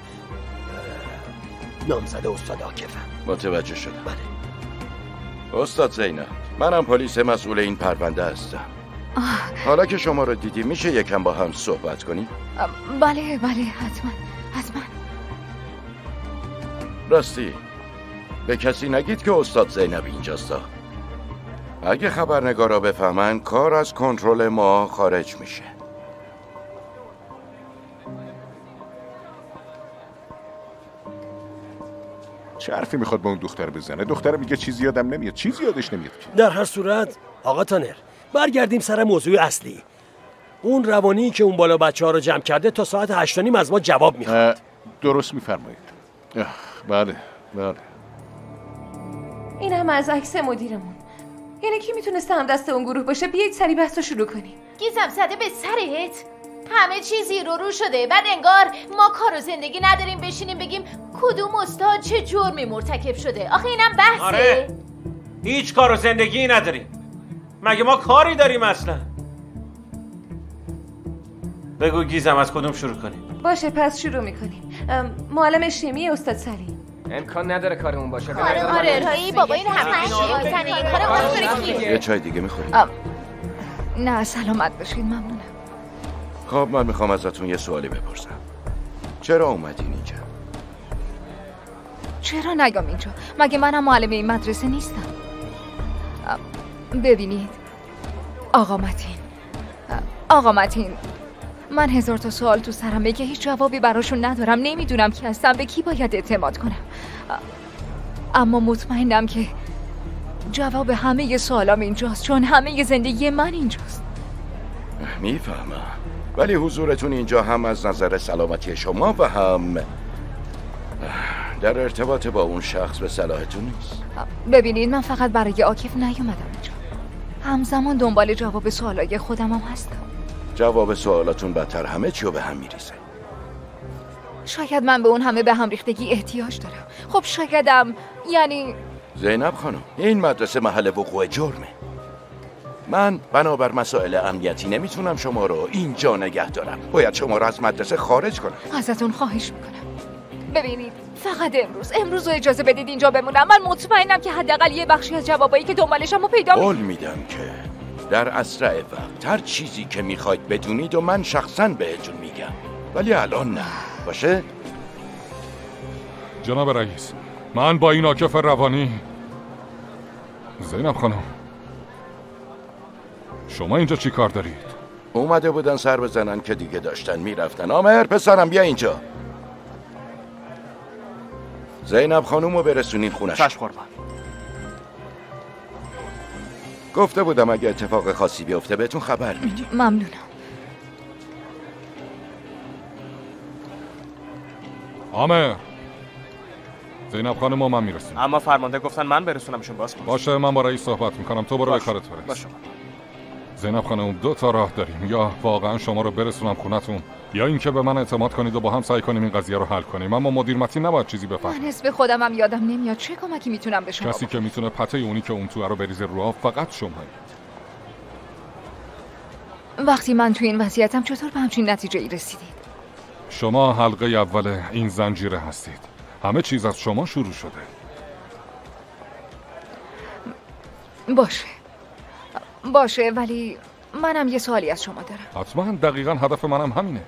نامزد استاد عاکفم. متوجه شدم. بله. استاد زینب، منم پلیس مسئول این پرونده هستم. حالا که شما رو دیدیم میشه یکم با هم صحبت کنیم؟ بله حتما. راستی به کسی نگید که استاد زینب اینجاست. اگه خبرنگارا بفهمن کار از کنترل ما خارج میشه. چه حرفی میخواد با اون دختر بزنه؟ دختر میگه چیزی یادم نمیاد. چیزی یادش نمیاد. در هر صورت آقا تانر، برگردیم سر موضوع اصلی. اون روانی که اون بالا بچه‌ها رو جمع کرده تا ساعت 8:30 از ما جواب میخواد. درست میفرمایید. بله. این هم از عکس مدیرمون. یعنی کی میتونسته هم دست اون گروه باشه؟ بیایید سری بحث رو شروع کنیم. گیزم زده به سرت. همه چیزی رو شده. بعد انگار ما کار و زندگی نداریم بشینیم بگیم کدوم استاد چه جرمی مرتکب شده. آخه اینم بحثه. آره. هیچ کار و زندگی نداریم. مگه ما کاری داریم اصلا؟ بگو گیزم از کدوم شروع کنیم؟ باشه پس شروع میکنیم. معلم شیمی استاد سلیم. امکان نداره کارمون باشه. آره رایی بابا این همه شیطانه. این کار اون کیه؟ یه چای دیگه میخورید؟ نه سلامت باشید. ممنونم. خب من میخوام ازتون یه سوالی بپرسم. چرا اومدین اینجا؟ چرا نگم اینجا؟ مگه منم معلم این مدرسه نیستم؟ ببینید آقا متین من 1000 تا سوال تو سرمه که هیچ جوابی براشون ندارم. نمیدونم کی هستم، به کی باید اعتماد کنم. اما مطمئنم که جواب همه سوالام اینجاست، چون همه زندگی من اینجاست. میفهمم، ولی حضورتون اینجا هم از نظر سلامتی شما و هم در ارتباط با اون شخص به صلاحتون نیست. ببینید من فقط برای عاکف نیومدم اینجا، همزمان دنبال جواب سوالای خودم هم هستم. جواب سوالاتون بدتر همه چیو به هم میریزه. شاید من به اون همه به هم ریختگی احتیاج دارم. خب شایدم یعنی زینب خانم، این مدرسه محل وقوع جرمه. من بنابر مسائل امنیتی نمیتونم شما رو اینجا نگه دارم. باید شما رو از مدرسه خارج کنم. ازتون خواهش میکنم. ببینید فقط امروز رو اجازه بدید اینجا بمونم. من مطمئنم که حداقل یه بخشی از جوابایی که دنبالشم رو پیدا قول میدم که در اسرع وقت هر چیزی که میخواید بدونید و من شخصا بهتون میگم، ولی الان نه. باشه؟ جناب رئیس، من با این عاکف روانی. زینب خانم، شما اینجا چی کار دارید؟ اومده بودن سر بزنن که دیگه داشتن میرفتن. آمر پسرم بیا اینجا. زینب خانم رو برسونین خونش. چشم قربان. گفته بودم اگه اتفاق خاصی بیفته بهتون خبر میدیم. ممنونم. آمر، زینب خانم و من میرسونم. اما فرمانده گفتن من برسونمشون. باشه من با رئیس صحبت میکنم، تو برو به کارت برس. باشه. زینب خانم 2 تا راه داریم، یا واقعا شما رو برسونم خونتون یا اینکه به من اعتماد کنید و با هم سعی کنیم این قضیه رو حل کنیم. اما مدیر متین نباید چیزی بفهمه. من اسم خودمم یادم نمیاد. چه کمکی میتونم به شما کسی که میتونه پته اونی که اون تو رو بریزه رو آب فقط شمایید. وقتی من تو این وضعیتم چطور به همچین نتیجه ای رسیدید؟ شما حلقه اول این زنجیره هستید. همه چیز از شما شروع شده. باشه ولی منم یه سوالی از شما دارم. حتما دقیقاً هدف منم همینه.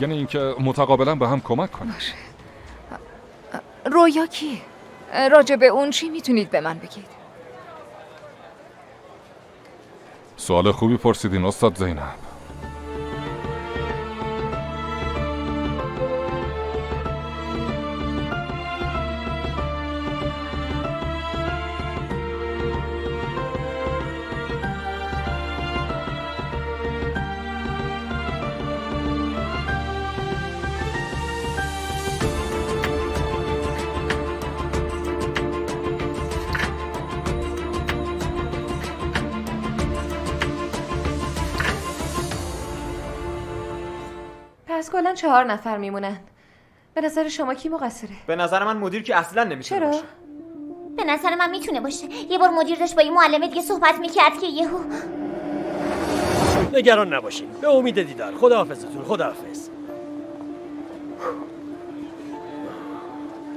یعنی اینکه متقابلا به هم کمک کنیم. باشه. رویا کیه؟ راجع به اون چی میتونید به من بگید؟ سوال خوبی پرسیدین استاد زینب. پس کلا 4 نفر میمونن. به نظر شما کی مقصره؟ به نظر من مدیر که اصلا نمیتونه چرا؟ باشه. به نظر من میتونه باشه. یه بار مدیر داشت با یه معلم دیگه صحبت میکرد که یهو. نگران نباشین. به امید دیدار. خداحافظتون. خداحافظ.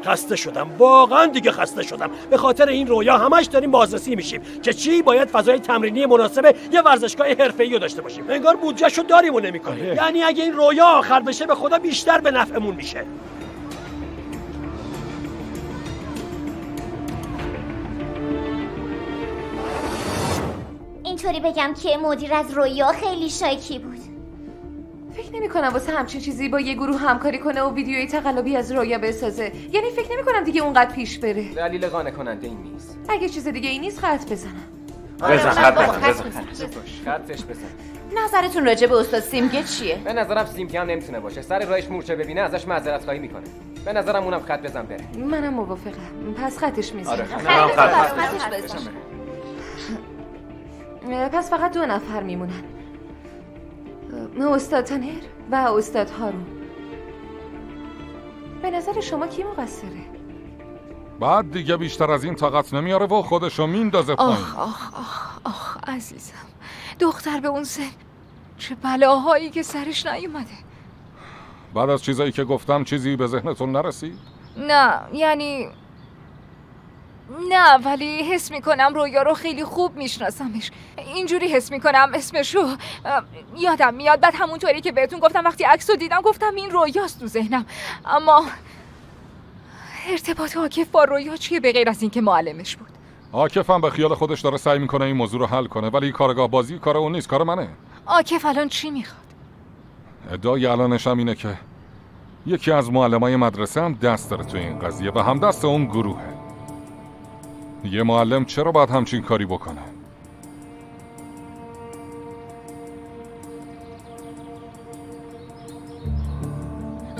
خسته شدم. واقعا دیگه خسته شدم. به خاطر این رویا همش داریم بازرسی میشیم که چی باید فضای تمرینی مناسب یه ورزشگاه حرفه‌ای رو داشته باشیم. انگار بودجه‌شو داریم و نمی‌کنیم. یعنی اگه این رویا آخر بشه به خدا بیشتر به نفعمون میشه. اینطوری بگم که مدیر از رویا خیلی شاکی بود. فکر نمی‌کنم واسه همچین چیزی با یه گروه همکاری کنه و ویدیوی تقلبی از رویا بسازه. یعنی فکر نمی‌کنم دیگه اونقدر پیش بره. دلیل قانع کننده این نیست. اگه چیز دیگه ای نیست خط بزنم. بزن خطش بزن. نظرتون راجع به استاد سیمگه چیه؟ به نظرم سیمگه هم نمیتونه باشه. سر راهش مورچه ببینه ازش معذرت خواهی میکنه. به نظرم اونم خط بزن بره. منم موافقم. پس خطش میزنم. آره خطش بزن. پس فقط 2 نفر میمونن. استاد تنر و استاد هارون. به نظر شما کی مقصره؟ بعد دیگه بیشتر از این طاقت نمیاره و خودشو میندازه پایین. آخ عزیزم، دختر به اون سن چه بلاهایی که سرش نیومده. بعد از چیزایی که گفتم چیزی به ذهنتون نرسید؟ نه یعنی نه، ولی حس میکنم رویا رو خیلی خوب میشناسمش. اینجوری حس میکنم اسمشو یادم میاد. بعد همونطوری که بهتون گفتم وقتی عکس رو دیدم گفتم این رویاست تو ذهنم. اما ارتباط عاکف با رویا چیه به غیر از این که معلمش بود؟ عاکف هم به خیال خودش داره سعی میکنه این موضوع رو حل کنه، ولی کارگاه بازی کار اون نیست، کار منه. عاکف الان چی میخواد؟ ادعای الانش هم اینه که یکی از معلمای مدرسه هم دست داره تو این قضیه و هم دست اون گروهه. یه معلم چرا باید همچین کاری بکنه؟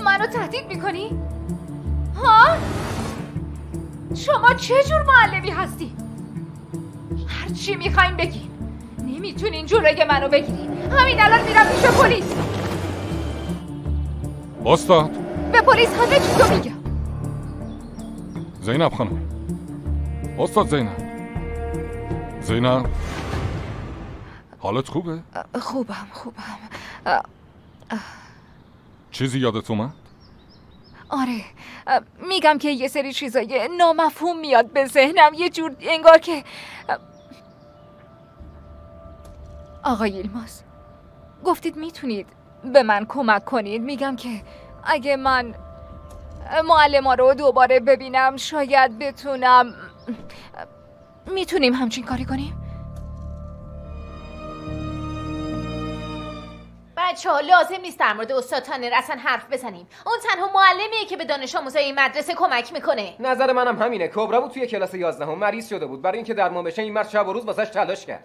منو تهدید میکنی؟ ها؟ شما چه جور معلمی هستی؟ هر چی میخواین بگین. نمیتونین جلوی منو بگیرین. همین الان میرم پیش پلیس. استاد به پلیس همه چیزو میگم. زینب خانم، استاد زینب حالت خوبه؟ خوبم چیزی یادت اومد؟ آره، میگم که یه سری چیزای نامفهوم میاد به ذهنم، یه جور انگار که آقای ایلماس گفتید میتونید به من کمک کنید. میگم که اگه من معلما رو دوباره ببینم شاید بتونم. میتونیم همچین کاری کنیم؟ بچه‌ها لازم نیست در مورد استاد تانر اصلا حرف بزنیم. اون تنها معلمیه که به دانش آموزای این مدرسه کمک میکنه. نظر منم همینه. کبرا بود توی کلاس 11 مریض شده بود. برای اینکه درمان بشه این مرد شب و روز واسش تلاش کرد.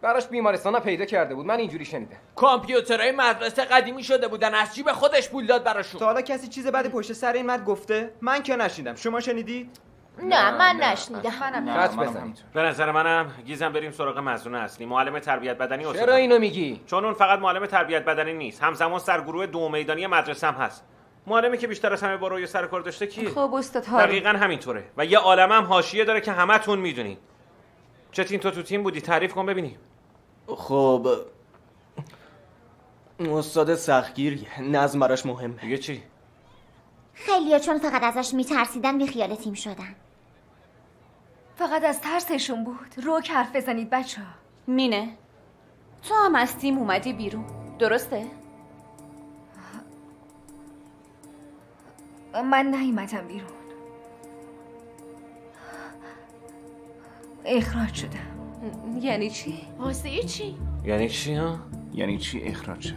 براش بیمارستانا پیدا کرده بود. من اینجوری شنیدم. کامپیوترهای مدرسه قدیمی شده بودن، از جیب خودش پول داد براشون. تا حالا کسی چیز بعد پشت سر این مرد گفته؟ من که نشنیدم. شما شنیدید؟ نه من نشنیدم. خط بزنید. به نظر منم گیزم بریم سراغ مظنون اصلی، معلم تربیت بدنی. چرا اینو میگی؟ چون اون فقط معلم تربیت بدنی نیست، همزمان سرگروه دو میدانی مدرسه هم هست. معلمی که بیشتر از همه با روی سر کار داشته کیه؟ خب استاد هارون. دقیقاً همینطوره و یه عالمه هم حاشیه داره که همتون میدونید. چتین تو تیم بودی، تعریف کن ببینیم. خب استاد سختگیریه، نظم براش مهمه. دیگه چی؟ خیلیا چون فقط ازش میترسیدن بی خیال تیم شدن. فقط از ترسشون بود. روک حرف بزنید بچه ها. مینه تو هم از تیم اومدی بیرون، درسته؟ من نیومدم بیرون، اخراج شدم. یعنی چی؟ واسه چی؟ یعنی چی ها؟ یعنی چی اخراج شده؟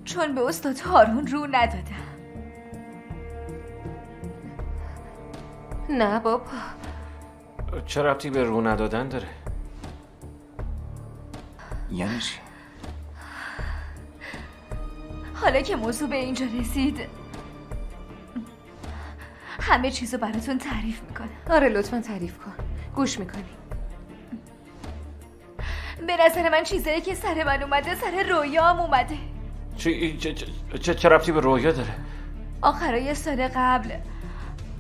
چون به استاد هارون رو ندادم. نه بابا. چه ربطی به رو ندادن داره؟ یعنی چی؟ حالا که موضوع به اینجا رسید همه چیزو براتون تعریف میکنم. آره لطفا تعریف کن، گوش میکنی. به نظر من چیزایی که سر من اومده سر رویام اومده. چه ربطی به رویا داره؟ آخرای سال قبل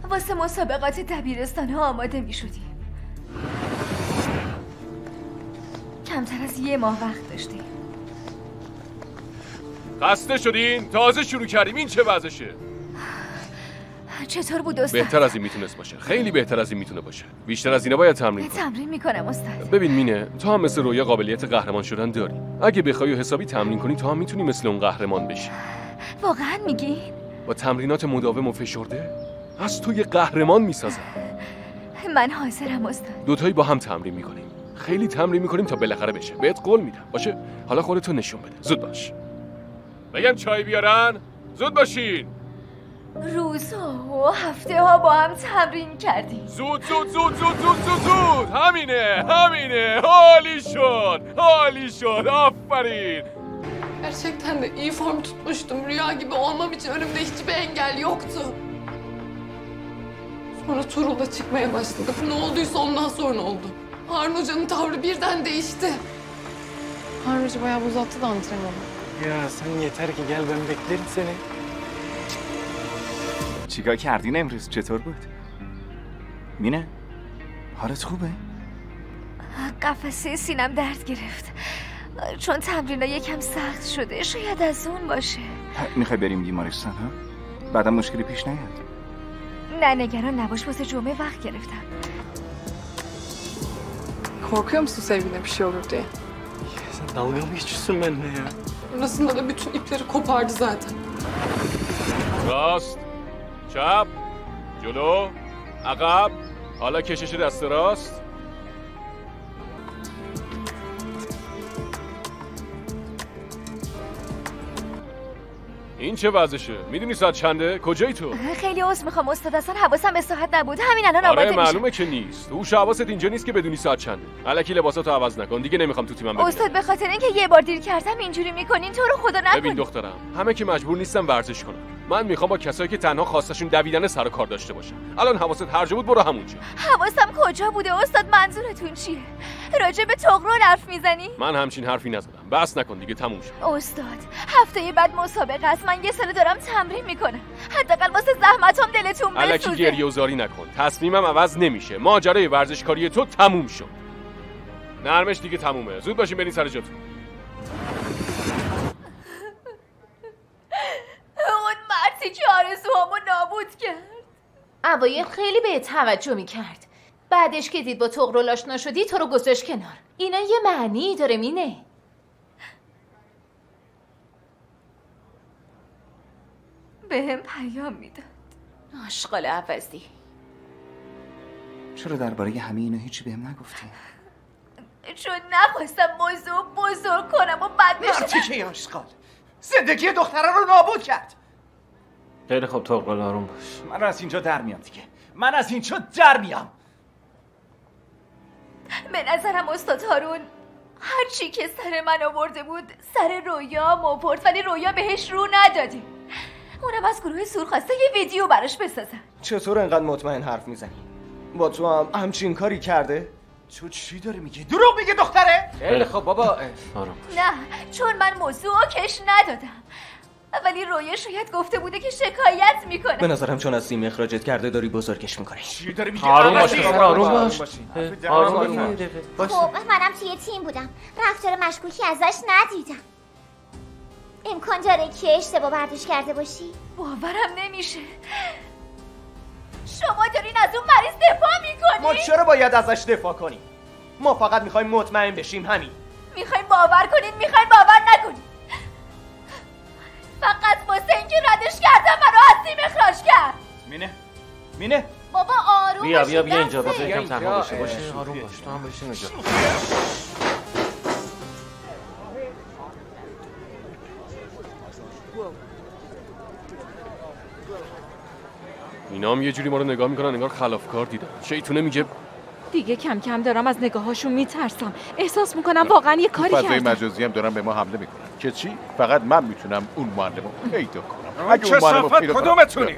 واسه مسابقات دبیرستان ها آماده می شدیم. کمتر از یه ماه وقت داشتیم. خسته شدین؟ تازه شروع کردیم، این چه وضعشه؟ چطور بود استاد؟ بهتر از این میتونست باشه، خیلی بهتر از این میتونه باشه. بیشتر از اینا باید تمرین کنی. تمرین میکنم استاد. ببین مینه، تو هم مثل رویا قابلیت قهرمان شدن داری. اگه بخوای و حسابی تمرین کنی تو هم میتونی مثل اون قهرمان بشی. واقعا میگین؟ با تمرینات مداوم و فشرده از تو یه قهرمان میسازم. من حاضرم استاد. دوتایی با هم تمرین میکنیم. خیلی تمرین میکنیم تا بالاخره بشه. بهت قول میدم. باشه؟ حالا خودتو نشون بده. زود باش. بگم چای بیارن؟ زود باشین. روزها و هفته ها با هم تمرین کردیم. زود زود زود زود زود زود زود. همینه. Hali şod. Aferin. Gerçekten de iyi form tutmuştum. Rüya gibi olmam için önümde hiçbir engel yoktu. Sonra Tuğrul'la çıkmaya başladık. Ne olduysa ondan sonra oldu. Harun Hoca'nın tavrı birden değişti. Harun Hoca bayağı uzattı da antrenmanı. Ya sen yeter ki gel, ben beklerim seni. چیکار کردین امروز؟ چطور بود؟ مینه؟ حالت خوبه؟ قفسه سینم درد گرفت چون تمرین‌ها یکم سخت شده. شاید از اون باشه. میخوای بریم بیمارستان ها؟ بعدا مشکلی پیش نیاد. نه نگران نباش، واسه جمعه وقت گرفتم. Korkuyor musun sevgiline bir şey olur diye? Sen dalga mı geçiyorsun benimle ya? Sonrasında da bütün ipleri kopardı zaten. راست، چپ، جلو، عقب. حالا کشش دست راست. این چه وضعشه؟ میدونی ساعت چنده؟ کجایی تو؟ خیلی عذر میخوام استاد، اصلا حواسم به ساعت نبود. همین الان آره آماده میشم. معلومه که نیست. هوش حواست اینجا نیست که بدونی ساعت چنده. الکی لباساتو عوض نکن. دیگه نمیخوام تو تیمم ببینم. استاد به خاطر اینکه یه بار دیر کردم اینجوری میکنین؟ تو رو خدا نکنین. ببین دخترم، همه که مجبور نیستن ورزش کنن. من میخوام با کسایی که تنها خواستشون دویدن سر و کار داشته باشن. الان حواست هر جا بود برو همونجا. حواسم کجا بوده استاد؟ منظورتون چیه؟ راجع به تغرل حرف میزنی؟ من همچین حرفی نزدم. بس نکن دیگه، تموم شد. استاد هفته بعد مسابقه است. من یه سال دارم تمرین میکنم. حداقل واسه زحمتام دلتون بسوزه. الکی گریه و زاری نکن. تصمیمم عوض نمیشه. ماجرای ورزشکاری تو تموم شد. نرمش دیگه تمومه. زود باشین برین سر جاتون. اون مردی که آرزوهامو نابود کرد. اوایل خیلی به توجه میکرد. بعدش که دید با تغرل آشنا شدی تو رو گذاشت کنار. اینا یه معنی داره مینه. بهم پیام میداد. آشغال عوضی. چرا درباره همه اینا هیچی بهم نگفتی؟ چون نخواستم موضوع بزرگ کنم و بد بشه. مرتی که آشغال زندگی دختره رو نابود کرد. خیلی خوب تغرل آروم باش. من از اینجا در میام دیگه. من از اینجا در میام. به نظرم استاد هارون هر چی که سر من آورده بود سر رویا آورد، ولی رویا بهش رو ندادیم. اونم از گروه سور خواسته یه ویدیو براش بسازن. چطور انقدر مطمئن حرف میزنی؟ با تو هم همچین کاری کرده؟ تو چی داری میگی؟ دروغ میگه دختره؟ خیلی خب بابا. نه، چون من موضوع کش ندادم، ولی رویا شاید گفته بوده که شکایت میکنه. به نظرم چون از تیم اخراجت کرده داری بزرگش میکنی. چی داری میگی؟ آروم باش. خب منم توی تیم بودم، رفتار مشکوکی ازش ندیدم. امکان داره که اشتباه برداشت کرده باشی؟ باورم نمیشه. شما دارین از اون مریض دفاع میکنی؟ ما چرا باید ازش دفاع کنیم؟ ما فقط میخوایم مطمئن بشیم، همین. میخوایم باور کنین، میخوایم باور نکنین. فقط واسه اینکه ردش کردم منو از تیم اخراج کرد. مینه بابا آروم بیا باشین. اینجا بذار یکم تنها باشه. آروم باش، تو هم بشین اینجا. اینا هم یه جوری ما رو نگاه میکنن انگار خلافکار دیدن. شیطونه میگه دیگه کم کم دارم از نگاهاشون میترسم. احساس میکنم واقعا یه کاری فضای کردم. مجازی هم دارن به ما حمله میکنن که چی؟ فقط من میتونم اون معلمو پیدا کنم. چه صفت کدومتونی؟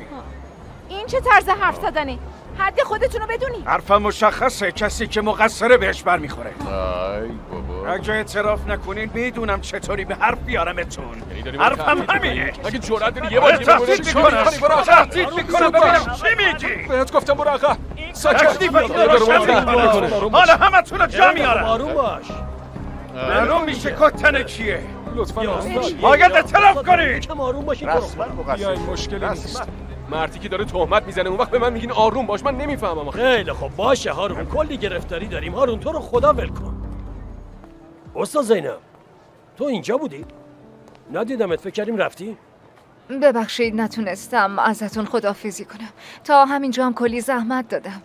این چه طرز حرف زدنه؟ حد خودتونو بدونی. حرفم مشخصه، کسی که مقصره بهش برمیخوره. ای بابا، اگه اعتراف نکنین میدونم چطوری به حرف بیارمتون. حرفم همینه. اگه جرأت داری یه بار دیگه تهدید میکنم. تهدید میکنم ببینم چی میگی؟ بهت گفتم برو عقب. حالا همتون رو جا میارم. آروم باش. معلوم میشه کتنه کیه. لطفاً باید اعتراف کنی. کم آروم باشین. بیاین مشکلی نیست. مردی که داره تهمت میزنه اون وقت به من میگین آروم باش، من نمیفهمم. خیلی خب باشه هارون، کلی گرفتاری داریم. هارون تو رو خدا ول کن. استاد زینب تو اینجا بودی؟ ندیدمت، فکر کردیم رفتی؟ ببخشید نتونستم ازتون خداحافظی کنم. تا همینجا هم کلی زحمت دادم.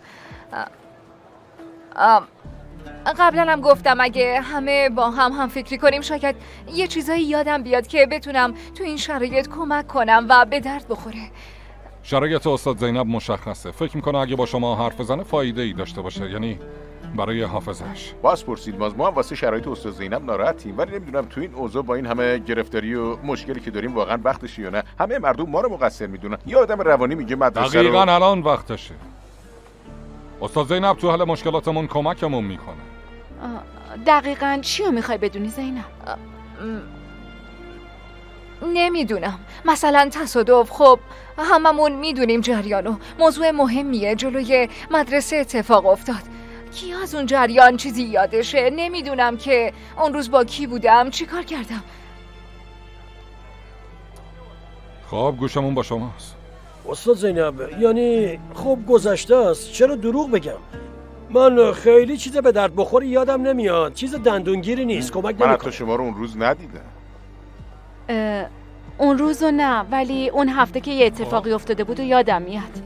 قبلا هم گفتم اگه همه با هم فکری کنیم شاید یه چیزایی یادم بیاد که بتونم تو این شرایط کمک کنم و به درد بخوره. شرایط استاد زینب مشخصه. فکر میکنه اگه با شما حرف بزنه فایده ای داشته باشه، یعنی برای حافظش. باز پرسید ما هم واسه شرایط استاد زینب ناراحتیم، ولی نمیدونم تو این اوضاع با این همه گرفتاری و مشکلی که داریم واقعا وقتشه یا نه. همه مردم ما رو مقصر میدونن. یه آدم روانی میگه مدرسه رو دقیقاً الان وقتشه. استاد زینب تو حل مشکلاتمون کمکمون میکنه. دقیقاً چی رو میخوای بدونی زینب؟ نمیدونم، مثلا تصادف. خب هممون میدونیم جریانو موضوع مهمیه، جلوی مدرسه اتفاق افتاد. کی از اون جریان چیزی یادشه؟ نمیدونم که اون روز با کی بودم، چی کار کردم. خب گوشمون با شماست. استاد زینب یعنی خب گذشته است، چرا دروغ بگم؟ من خیلی چیز به درد بخوری یادم نمیاد، چیز دندونگیری نیست، کمک نمیکنه. من حتی شما رو اون روز ندیدم. اون روزو نه، ولی اون هفته که یه اتفاقی افتاده بود و یادم میاد.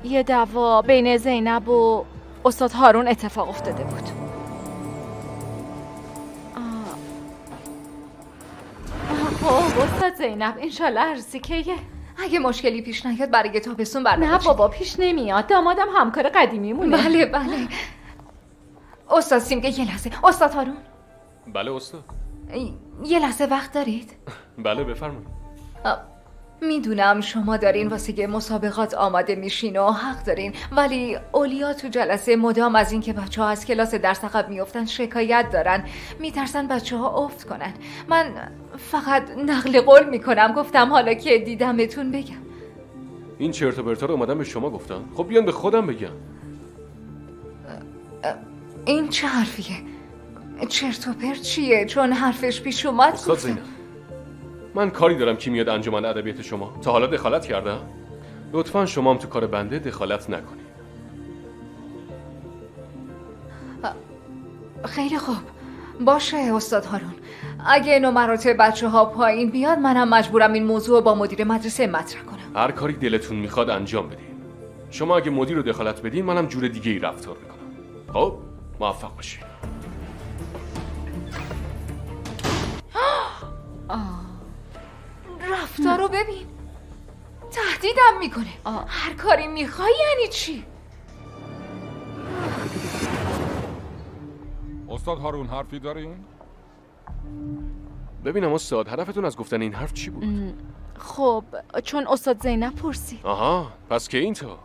یه دعوا بین زینب و استاد هارون اتفاق افتاده بود. خب استاد زینب انشالله عروسی که اگه مشکلی پیش نیاد برای تابستون برنامه. نه بابا پیش نمیاد، دامادم همکار قدیمیمونه. بله استاد سیمگه یه لحظه. استاد هارون. بله استاد. یه لحظه وقت دارید؟ بله بفرمایید. میدونم شما دارین واسه مسابقات آماده میشین و حق دارین، ولی اولیا تو جلسه مدام از این که بچه‌ها از کلاس درس عقب میافتن شکایت دارن، میترسن بچه‌ها افت کنن. من فقط نقل قول میکنم، گفتم حالا که دیدمتون بگم. این چرت و پرتا رو اومدم به شما گفتم. خب بیان به خودم بگم. این چه حرفیه؟ چرت و پرت چیه؟ چون حرفش پیش اومد. استاد زینب من کاری دارم کی میاد انجمن ادبیات شما. تا حالا دخالت کردم؟ لطفاً شما هم تو کار بنده دخالت نکنید. خیلی خوب باشه استاد هارون، اگه نمرات بچه‌ها پایین بیاد منم مجبورم این موضوع با مدیر مدرسه مطرح کنم. هر کاری دلتون میخواد انجام بدین. شما اگه مدیر رو دخالت بدین منم جور دیگه ای رفتار میکنم. خب موفق باشین. رفتار رو ببین، تهدیدم میکنه. هر کاری میخوای یعنی چی؟ استاد هارون حرفی دارین؟ ببینم استاد هدفتون از گفتن این حرف چی بود؟ خب چون استاد زینب پرسی. آها پس که اینطور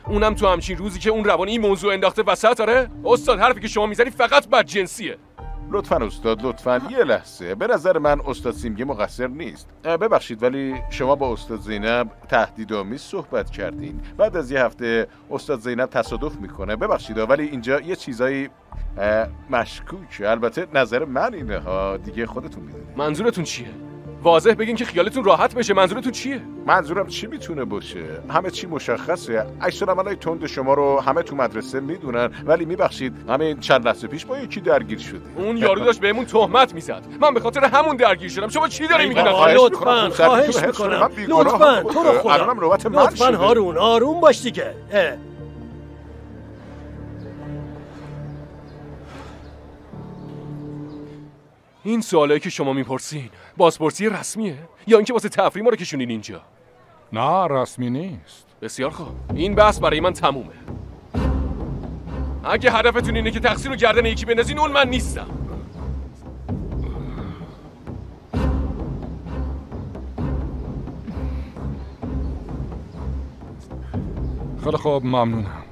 اونم تو همچین روزی که اون روانی این موضوع انداخته وسط. آره استاد حرفی که شما میزنی فقط بدجنسیه. لطفاً استاد لطفاً یه لحظه. به نظر من استاد سیمگی مقصر نیست. ببخشید ولی شما با استاد زینب تهدیدآمیز صحبت کردین. بعد از یه هفته استاد زینب تصادف میکنه. ببخشید ولی اینجا یه چیزایی مشکوکه. البته نظر من اینه ها، دیگه خودتون میدونید. منظورتون چیه؟ واضح بگین که خیالتون راحت بشه. منظورتون چیه؟ منظورم چی میتونه باشه؟ همه چی مشخصه. عکس‌العملای تند شما رو همه تو مدرسه میدونن. ولی میبخشید همین چند لحظه پیش با یکی درگیر شدیم. اون یارو داشت بهمون تهمت میزد. من به خاطر همون درگیر شدم. شما چی داری میگین؟ لطفاً خواهش میکنم. لطفاً تو رو خدا. لطفاً هارون آروم باش دیگه. این سوالایی که شما میپرسین بازپرسی رسمیه یا اینکه واسه تفریح ما رو کشونین اینجا؟ نه رسمی نیست. بسیار خوب این بحث برای من تمومه. اگه هدفتون اینه که تقصیر رو گردن یکی بندازین اون من نیستم. خیلی خوب ممنونم.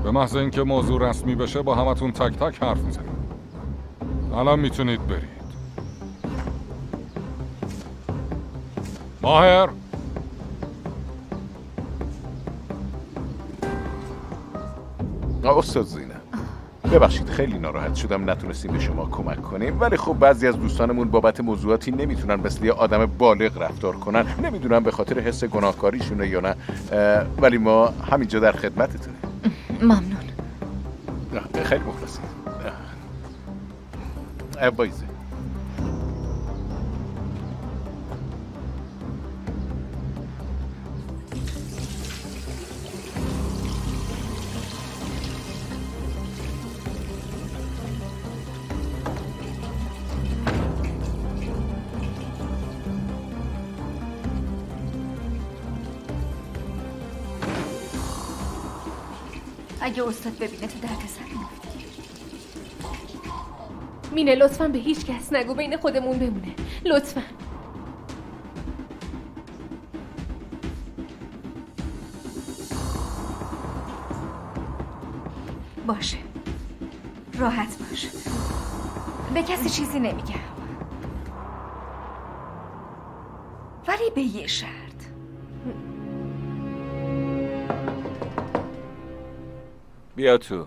به محض اینکه موضوع رسمی بشه با همتون تک تک حرف میزنیم. الان میتونید برید. ماهر استاد زینب ببخشید خیلی ناراحت شدم نتونستیم به شما کمک کنیم، ولی خب بعضی از دوستانمون بابت موضوعاتی نمیتونن مثل یه آدم بالغ رفتار کنن. نمیدونم به خاطر حس گناهکاریشونه یا نه، ولی ما همینجا در خدمتتونیم. ممنون. خیلی مخلصیم. بایزه اگه استاد ببینه تو درد سر میفتی. مینه لطفاً به هیچ کس نگو، بین خودمون بمونه لطفاً. باشه راحت باش، به کسی چیزی نمیگم، ولی به یه شرط. بیا تو.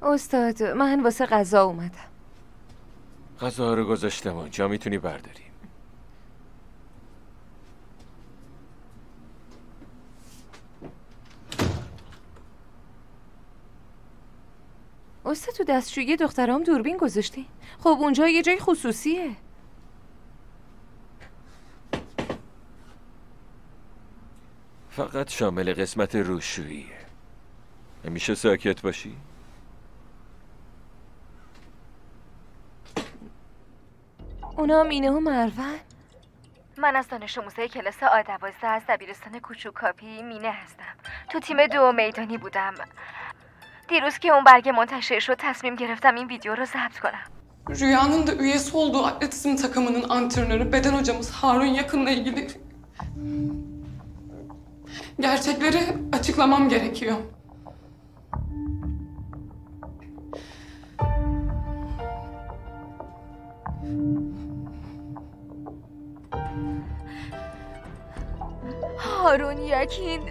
استاد من واسه غذا اومدم. غذا رو گذاشتم اونجا، میتونی برداری. استاد تو دستشویی دخترام دوربین گذاشتی؟ خب اونجا یه جای خصوصیه. فقط شامل قسمت روشوییه. میشه ساکت باشی؟ اونا مینه و مروان؟ من از دانش آموزای کلاس A12 از دبیرستان کوچوکاپی مینه هستم. تو تیم 2 میدانی بودم. دیروز که اون برگ منتشر شد تصمیم گرفتم این ویدیو رو ضبط کنم. Rüya'nın da üyesi olduğu atletizm takımının antrenörü beden hocamız Harun Yakın'la ilgili gerçekleri açıklamam gerekiyor. هارون یکین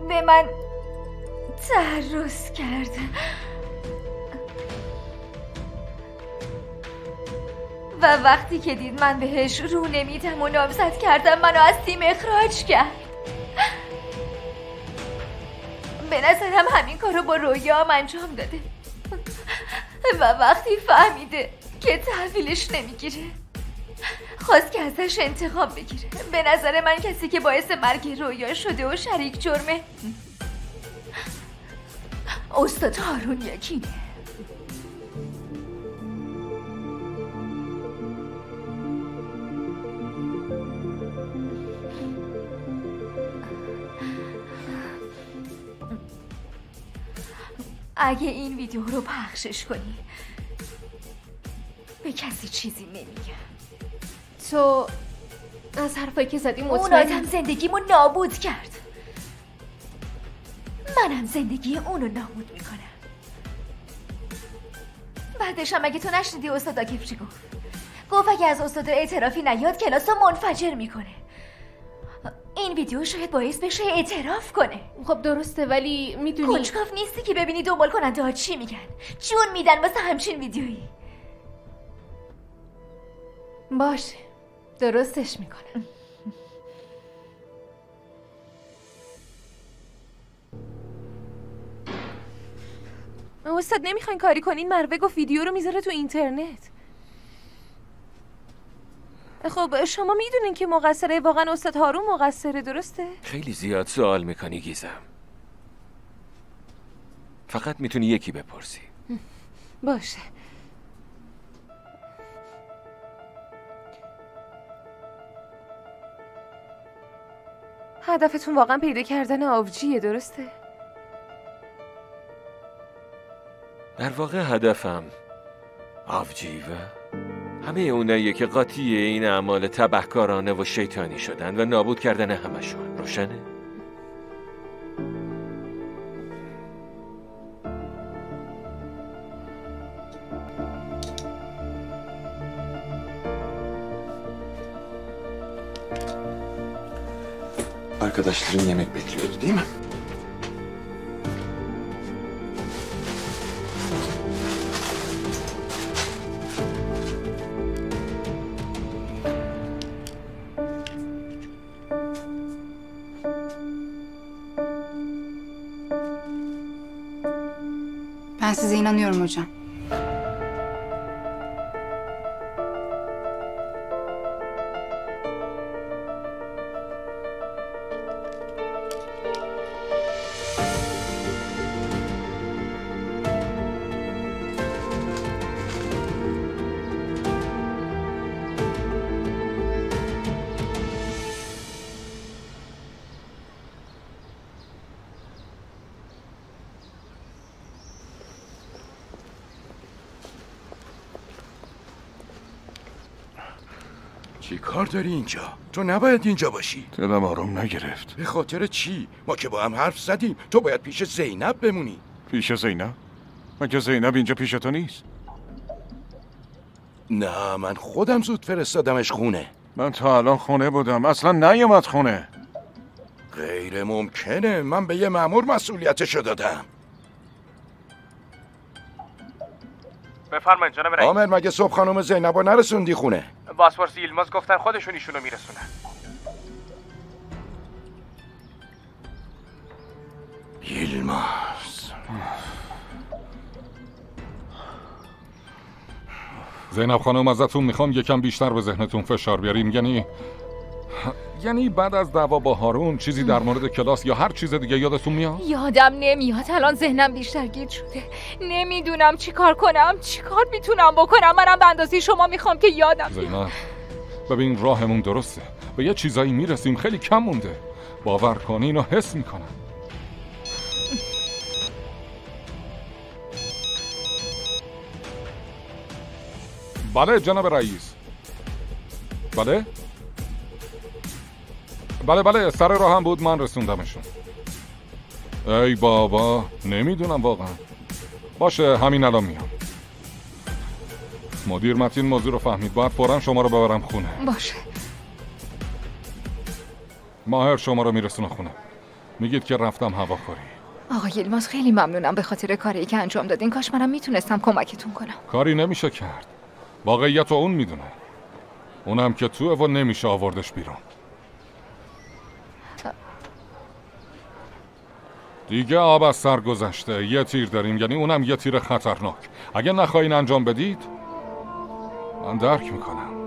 به من تعرض کرد. و وقتی که دید من بهش رو نمیدم و نامزد کردم منو از تیم اخراج کرد. به نظرم همین کارو با رویام انجام داده و وقتی فهمیده که تحویلش نمیگیره خواست که ازش انتقام بگیره. به نظر من کسی که باعث مرگ رویا شده و شریک جرمه استاد هارون یکینه. اگه این ویدیو رو پخشش کنی به کسی چیزی نمیگم. تو از حرفایی که زدی اون مطمئنی؟ آدم زندگیمو نابود کرد، منم زندگی اونو نابود میکنم. بعدش هم اگه تو نشنیدی استاد آکیف چی گفت اگه از استاد اعترافی نیاد کلاسو منفجر میکنه. این ویدیو شاید باعث بشه اعتراف کنه. خب درسته، ولی میدونی کنجکاو نیستی که ببینی دنبال کننده ها چی میگن، جون میدن واسه همچین ویدیویی. باشه، درستش میکنم. استاد نمیخواین کاری کنین؟ مروه گفت ویدیو رو میذاره تو اینترنت. خب شما میدونین که مقصره، واقعا استاد هارون مقصره، درسته؟ خیلی زیاد سوال میکنی گیزم. فقط میتونی یکی بپرسی. باشه. هدفتون واقعا پیدا کردن آبجیه، درسته؟ در واقع هدفم آبجیوه همه اونایی که قاطی این اعمال تبهکارانه و شیطانی شدن و نابود کردن همشون. روشنه؟ Arkadaşların yemek bekliyordu değil mi? Ben size inanıyorum hocam. چی کار داری اینجا؟ تو نباید اینجا باشی. دلم آروم نگرفت. به خاطر چی؟ ما که با هم حرف زدیم تو باید پیش زینب بمونی. پیش زینب؟ مگه زینب اینجا پیش تو نیست؟ نه من خودم زود فرستادمش خونه. من تا الان خونه بودم، اصلا نیومد خونه. غیر ممکنه، من به یه مأمور مسئولیتشو دادم. بفرمایید جناب رئیس. عامر مگه صبح خانم زینبو نرسوندی خونه؟ بازپرس یلماز گفتن خودشون ایشونو میرسونن. یلماز. زینب خانم ازتون میخوام یکم بیشتر به ذهنتون فشار بیاریم. یعنی بعد از دعوا با هارون چیزی در مورد کلاس یا هر چیز دیگه یادتون میاد؟ یادم نمیاد، الان ذهنم بیشتر گیج شده. نمیدونم چی کار کنم، چی کار میتونم بکنم. منم به اندازه شما میخوام که یادم زینب ببین راهمون درسته، به یه چیزایی میرسیم، خیلی کم مونده. باور کن اینو حس میکنم. بله جناب رئیس. بله بله سر راه هم بود، من رسوندمشون. ای بابا نمیدونم واقعا. باشه همین الان میام. مدیر متین موضوع رو فهمید، باید فوراً شما رو ببرم خونه. باشه. ماهر شما رو میرسونه خونه. میگید که رفتم هواخوری. آقای یلماز خیلی ممنونم به خاطر کاری که انجام دادین. کاش منم میتونستم کمکتون کنم. کاری نمیشه کرد. واقعیت اون میدونه. اونم که توه و نمیشه آوردش بیرون. دیگه آب از سر گذشته. یه تیر داریم، یعنی اونم یه تیر خطرناک. اگه نخواین انجام بدید من درک میکنم.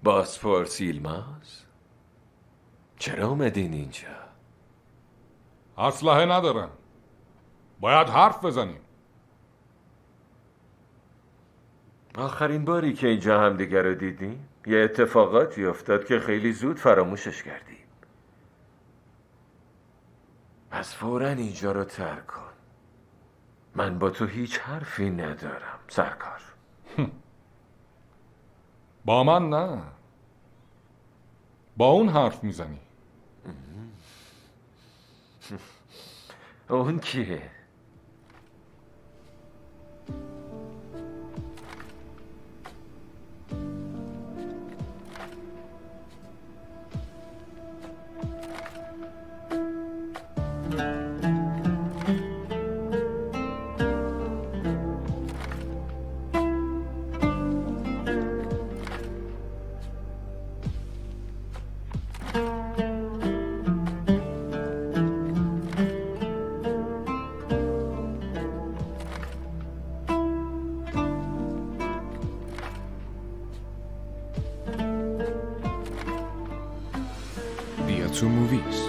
بازپرس ایلماس؟ چرا اومدین اینجا؟ اسلحه ندارم. باید حرف بزنیم. آخرین باری که اینجا همدیگه رو دیدیم یه اتفاقاتی افتاد که خیلی زود فراموشش کردیم. پس فوراً اینجا رو ترک کن. من با تو هیچ حرفی ندارم سرکار. با من نه، با اون حرف میزنی. اون کیه؟ to movies.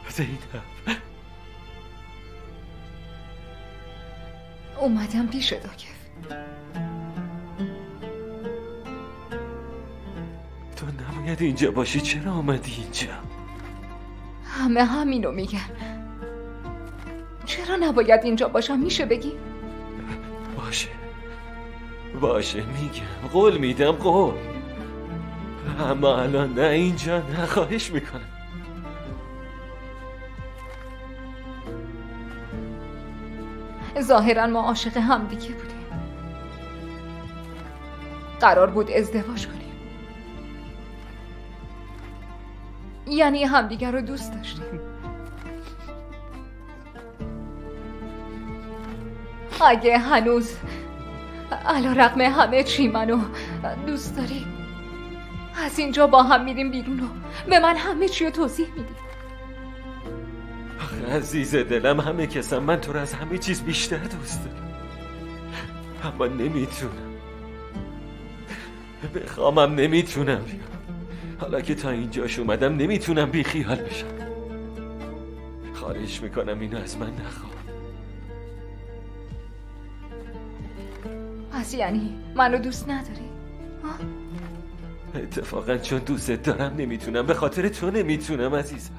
زینب اومدم پیش داکف. تو نباید اینجا باشی، چرا آمدی اینجا؟ همه همینو میگن. چرا نباید اینجا باشم؟ میشه بگی؟ باشه میگم، قول میدم، قول. اما الان نه اینجا، نه، خواهش میکنم. ظاهرا ما عاشق همدیگه بودیم. قرار بود ازدواج کنیم. یعنی همدیگه رو دوست داشتیم. اگه هنوز علیرغم همه چی منو دوست داری، از اینجا با هم میریم بیرون و به من همه چی رو توضیح میدی. عزیز دلم، همه کسم، من تو رو از همه چیز بیشتر دوست دارم، اما نمیتونم. بخوامم نمیتونم. حالا که تا اینجاش اومدم نمیتونم بی خیال بشم. خواهش میکنم اینو از من نخواه. پس یعنی منو دوست نداری؟ اتفاقا چون دوست دارم نمیتونم. به خاطر تو نمیتونم عزیزم.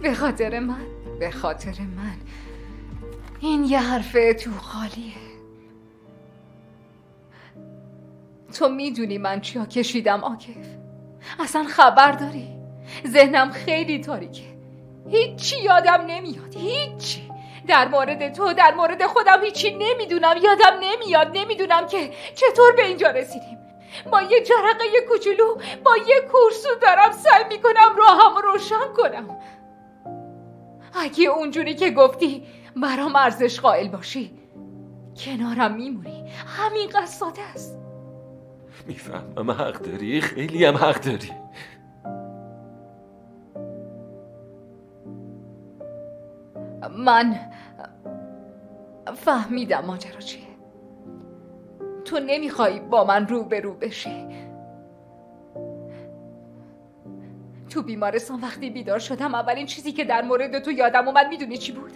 به خاطر من این یه حرف تو خالیه. تو میدونی من چیا کشیدم عاکف؟ اصلا خبر داری؟ ذهنم خیلی تاریکه، هیچی یادم نمیاد، هیچی. در مورد تو، در مورد خودم هیچی نمیدونم، یادم نمیاد. نمیدونم که چطور به اینجا رسیدیم. با یه جرقه کوچولو، با یه کورسو دارم سعی میکنم راهم روشن کنم. اگه اونجوری که گفتی برام ارزش قائل باشی، کنارم میمونی. همین ساده است. میفهمم، حق داری، خیلی هم حق داری. من فهمیدم ماجرا چیه. تو نمیخوای با من روبرو بشی. تو بیمارستان وقتی بیدار شدم، اولین چیزی که در مورد تو یادم اومد میدونی چی بود؟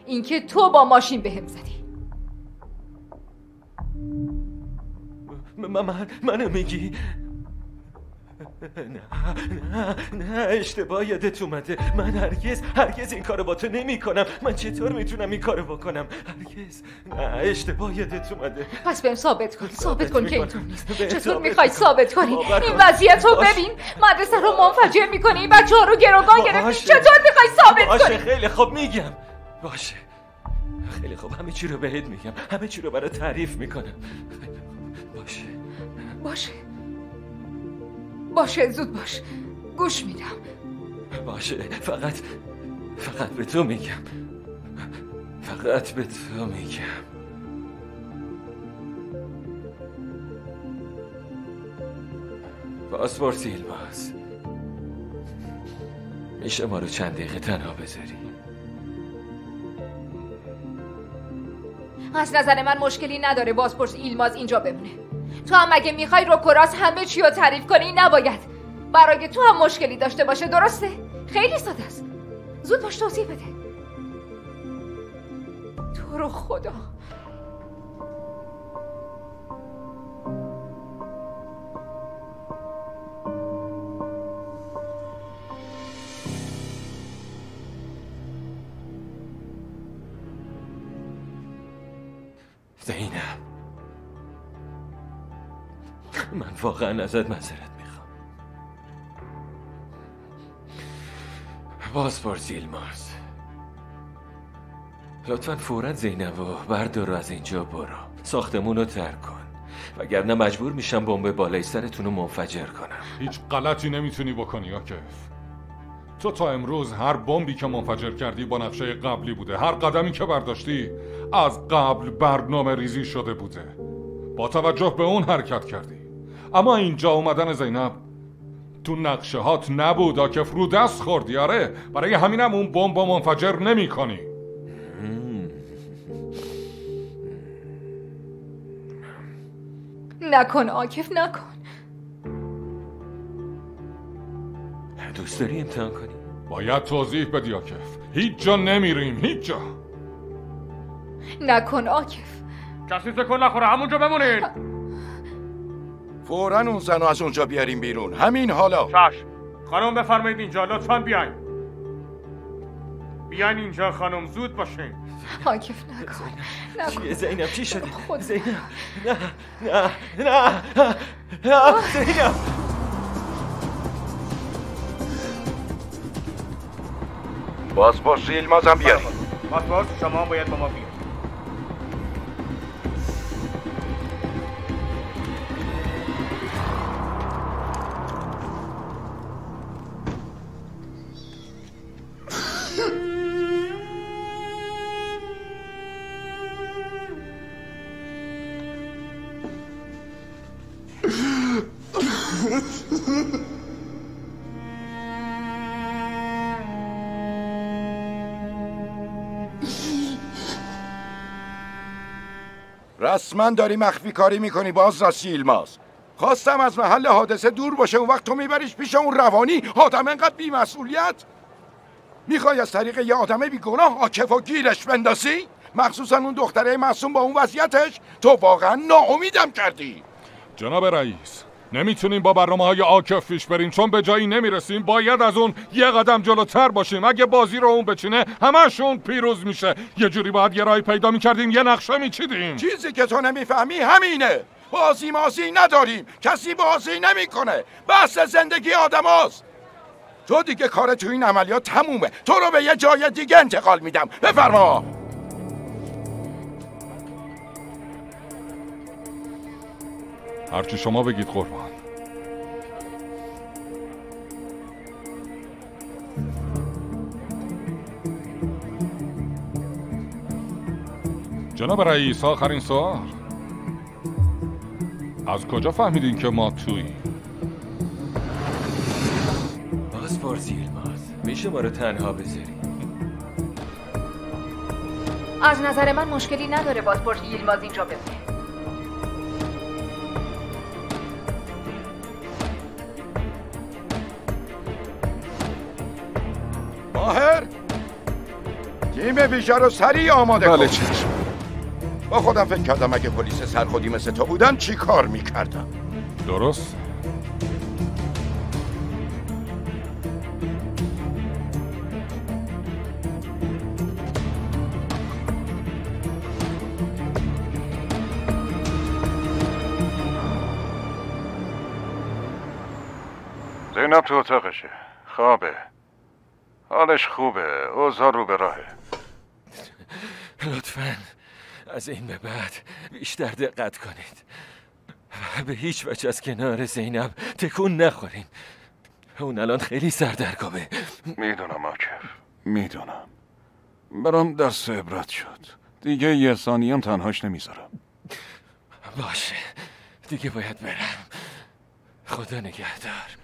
اینکه تو با ماشین بهم زدی. منو میگی؟ نه اشتباه یادت اومده. من هرگز این کارو با تو نمی کنم. من چطور میتونم این کارو بکنم؟ هرگز. نه اشتباه یادت اومده. پس بهم ثابت کن که اینطور نیست. چطور میخوای ثابت کنی؟ این وضعیت رو ببین، مدرسه رو منفجر میکنی، این بچه ها رو گروگان گرفتی. چطور میخوای ثابت کنی؟ باشه خیلی خوب میگم. باشه خیلی خوب، همه چی رو بهت میگم، همه چی رو برات تعریف میکنم. باشه زود باش، گوش میدم. باشه، فقط به تو میگم. فقط به تو میگم پاسپورت ایلماز، میشه ما رو چند دقیقه تنها بذاری؟ از نظر من مشکلی نداره پاسپورت ایلماز اینجا بمونه. تو هم اگه میخوای روکوراس همه چی رو تعریف کنی نباید برای تو هم مشکلی داشته باشه، درسته؟ خیلی ساده است. زود باش توضیح بده. تو رو خدا. زینب، من واقعا ازت معذرت میخوام. پاسپورت ایلماز، لطفاً فوراً زینب رو بردار و از اینجا برو. ساختمون رو ترک کن وگرنه مجبور میشم بمب بالای سرتون رو منفجر کنم. هیچ غلطی نمیتونی بکنی آکف. تو تا امروز هر بمبی که منفجر کردی با نقشه قبلی بوده. هر قدمی که برداشتی از قبل برنامه ریزی شده بوده. با توجه به اون حرکت کردی. اما اینجا اومدن زینب تو نقشه هات نبود آکف، رو دست خوردی. آره برای همینم اون بمب منفجر نمی کنی. نکن آکف، نکن. دوست داری امتحان کنی؟ باید توضیح بدی آکف. هیچ جا نمیریم، هیچ جا. نکن آکف. کسی تکون نخوره، همونجا بمونین. فوراً اون زن رو از اونجا بیاریم بیرون، همین حالا. چشم. خانم بفرمایید اینجا، لطفاً بیاین. بیاین اینجا خانم، زود باشین. آکف نکن. چیه زینب؟ چی شده؟ زینب نه زینب. پاسپورت ایلماز هم بیاریم. پاسپورت شما باید با ما بیاید. رسما داری مخفی کاری میکنی باز راستی ایلماز. خواستم از محل حادثه دور باشه، اون وقت تو میبریش پیش اون روانی آدم انقدر بی‌مسئولیت. میخوای از طریق یه آدم بیگناه آکف و گیرش بندازی؟ مخصوصا اون دختره معصوم با اون وضعیتش. تو واقعا ناامیدم کردی. جناب رئیس، نمیتونیم با برنامه‌های آکف پیش بریم چون به جایی نمیرسیم. باید از اون یه قدم جلوتر باشیم. اگه بازی رو اون بچینه همشون پیروز میشه. یه جوری باید یه راهی پیدا میکردیم، یه نقشه میچیدیم. چیزی که تو نمیفهمی همینه. بازی مازی نداریم، کسی بازی نمیکنه. بحث زندگی آدماست. تو دیگه کار تو این عملیات تمومه. تو رو به یه جای دیگه انتقال میدم. بفرما. هرچی شما بگید قربان. جناب رئیس، آخرین سوال. از کجا فهمیدین که ما تویی؟ پاسپورت ایلماز، میشه ما رو تنها بذاری؟ از نظر من مشکلی نداره پاسپورت ایلماز اینجا بمونه. ماهر، تیم ویژه رو سریع آماده کن. بله چشم. با خودم فکر کردم اگه پلیس سرخودی مثل تو بودن چی کار میکردم. درست؟ زینب تو اتاقشه، خوابه، حالش خوبه، اوضاع رو به راهه. لطفاً از این به بعد بیشتر دقت کنید. به هیچ وجه از کنار زینب تکون نخورین. اون الان خیلی سردرگمه. میدونم آکف، برام درس عبرت شد. دیگه یه ثانیه هم تنهاش نمیذارم. باشه دیگه باید برم. خدا نگهدار.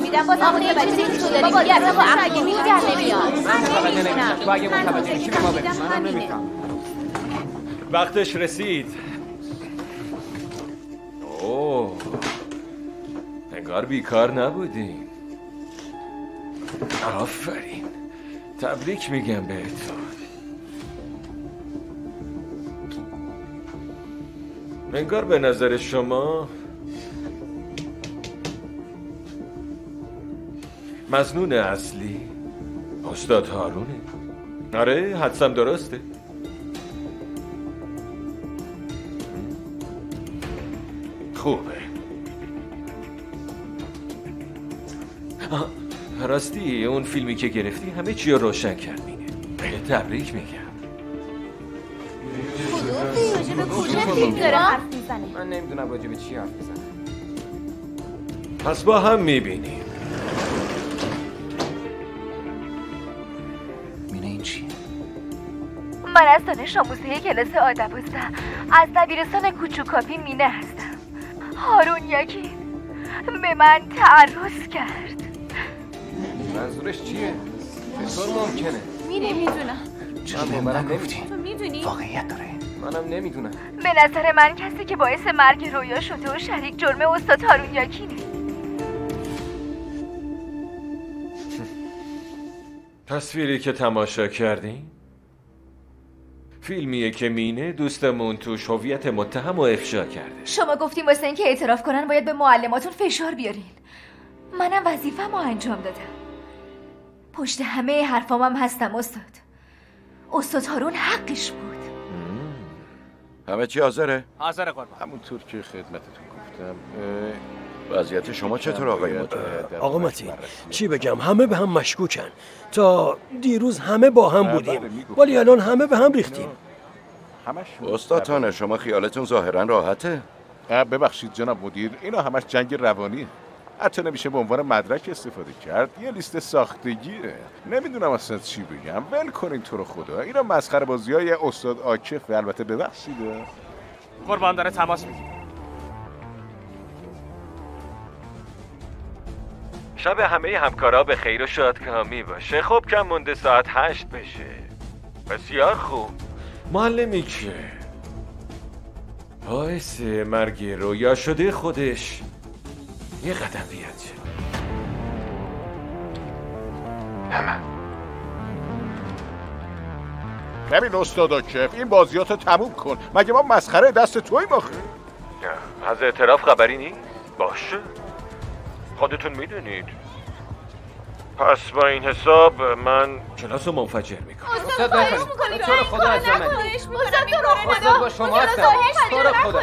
میدم باز آقای بچه تو داری میگه اصلا با اگه میگه نمیاد. تو اگه متوجه میشی به ما بگو. منم نمیفهم. وقتش رسید. اوه انگار بیکار نبودیم. آفرین. تبریک میگم بهتون. انگار به نظر شما مظنون اصلی استاد هارونه. آره حدسم درسته. خوبه. راستی اون فیلمی که گرفتی همه چی رو روشن کرد. مینه بهت تبریک میگم. راجب کجا فیلم داره حرف میزنه؟ من نمیدونم راجب چی حرف میزنه. پس با هم میبینیم. مینه این چیه؟ من از دانش آموزه کلاس آدبوستم. از دبیرستان کوچوکاپی مینه هستم. هارون یکی به من تعرض کرد. منظورش چیه؟ چطور ممکنه؟ نمیدونم. من نگفتی. تو میدونی؟ واقعیت داره. منم نمیدونم. به نظر من کسی که باعث مرگ رویا شده و شریک جرم استاد هارون یکینه. تصویری که تماشا کردیم فیلمیه که مینه دوستمون توش هویت متهم و افشا کرده. شما گفتیم واسه اینکه اعتراف کنن باید به معلماتون فشار بیارین. منم وظیفه‌مو انجام دادم. پشت همه حرفام هم هستم استاد هارون حقش بود. همه چی حاضره؟ حاضره قربان. همونطور که خدمتتون گفتم. وضعیت شما چطور آقای مدیر؟ آقا متین چی بگم، همه به هم مشکوکن. تا دیروز همه با هم بودیم ولی الان همه به هم ریختیم. استاد تانه شما خیالتون ظاهرا راحته؟ ببخشید جناب مدیر، اینا همش جنگ روانیه. حتی نمیشه به عنوان مدرک استفاده کرد. یه لیست ساختگیه. نمیدونم اصلا چی بگم. ول کنین تو رو خدا. اینا مسخره بازیای استاد عاکفه. البته ببخشید. قربان داره تماس میگیره. شب همه همکارا به خیر و شادکامی باشه. خب کم مونده ساعت 8 بشه. بسیار خوب. معلمی که باعث مرگ رویا شده خودش یه قدم بیاد. ببین استاد عاکف، این بازیاتو تموم کن. مگه ما مسخره دست توییم آخه؟ از اعتراف خبری نیست؟ باشه خودتون میدونید. پس با این حساب من کلاسو منفجر میکنم. استاد نکنید. تو رو خدا از من. استاد با شما هستم. تو رو خدا.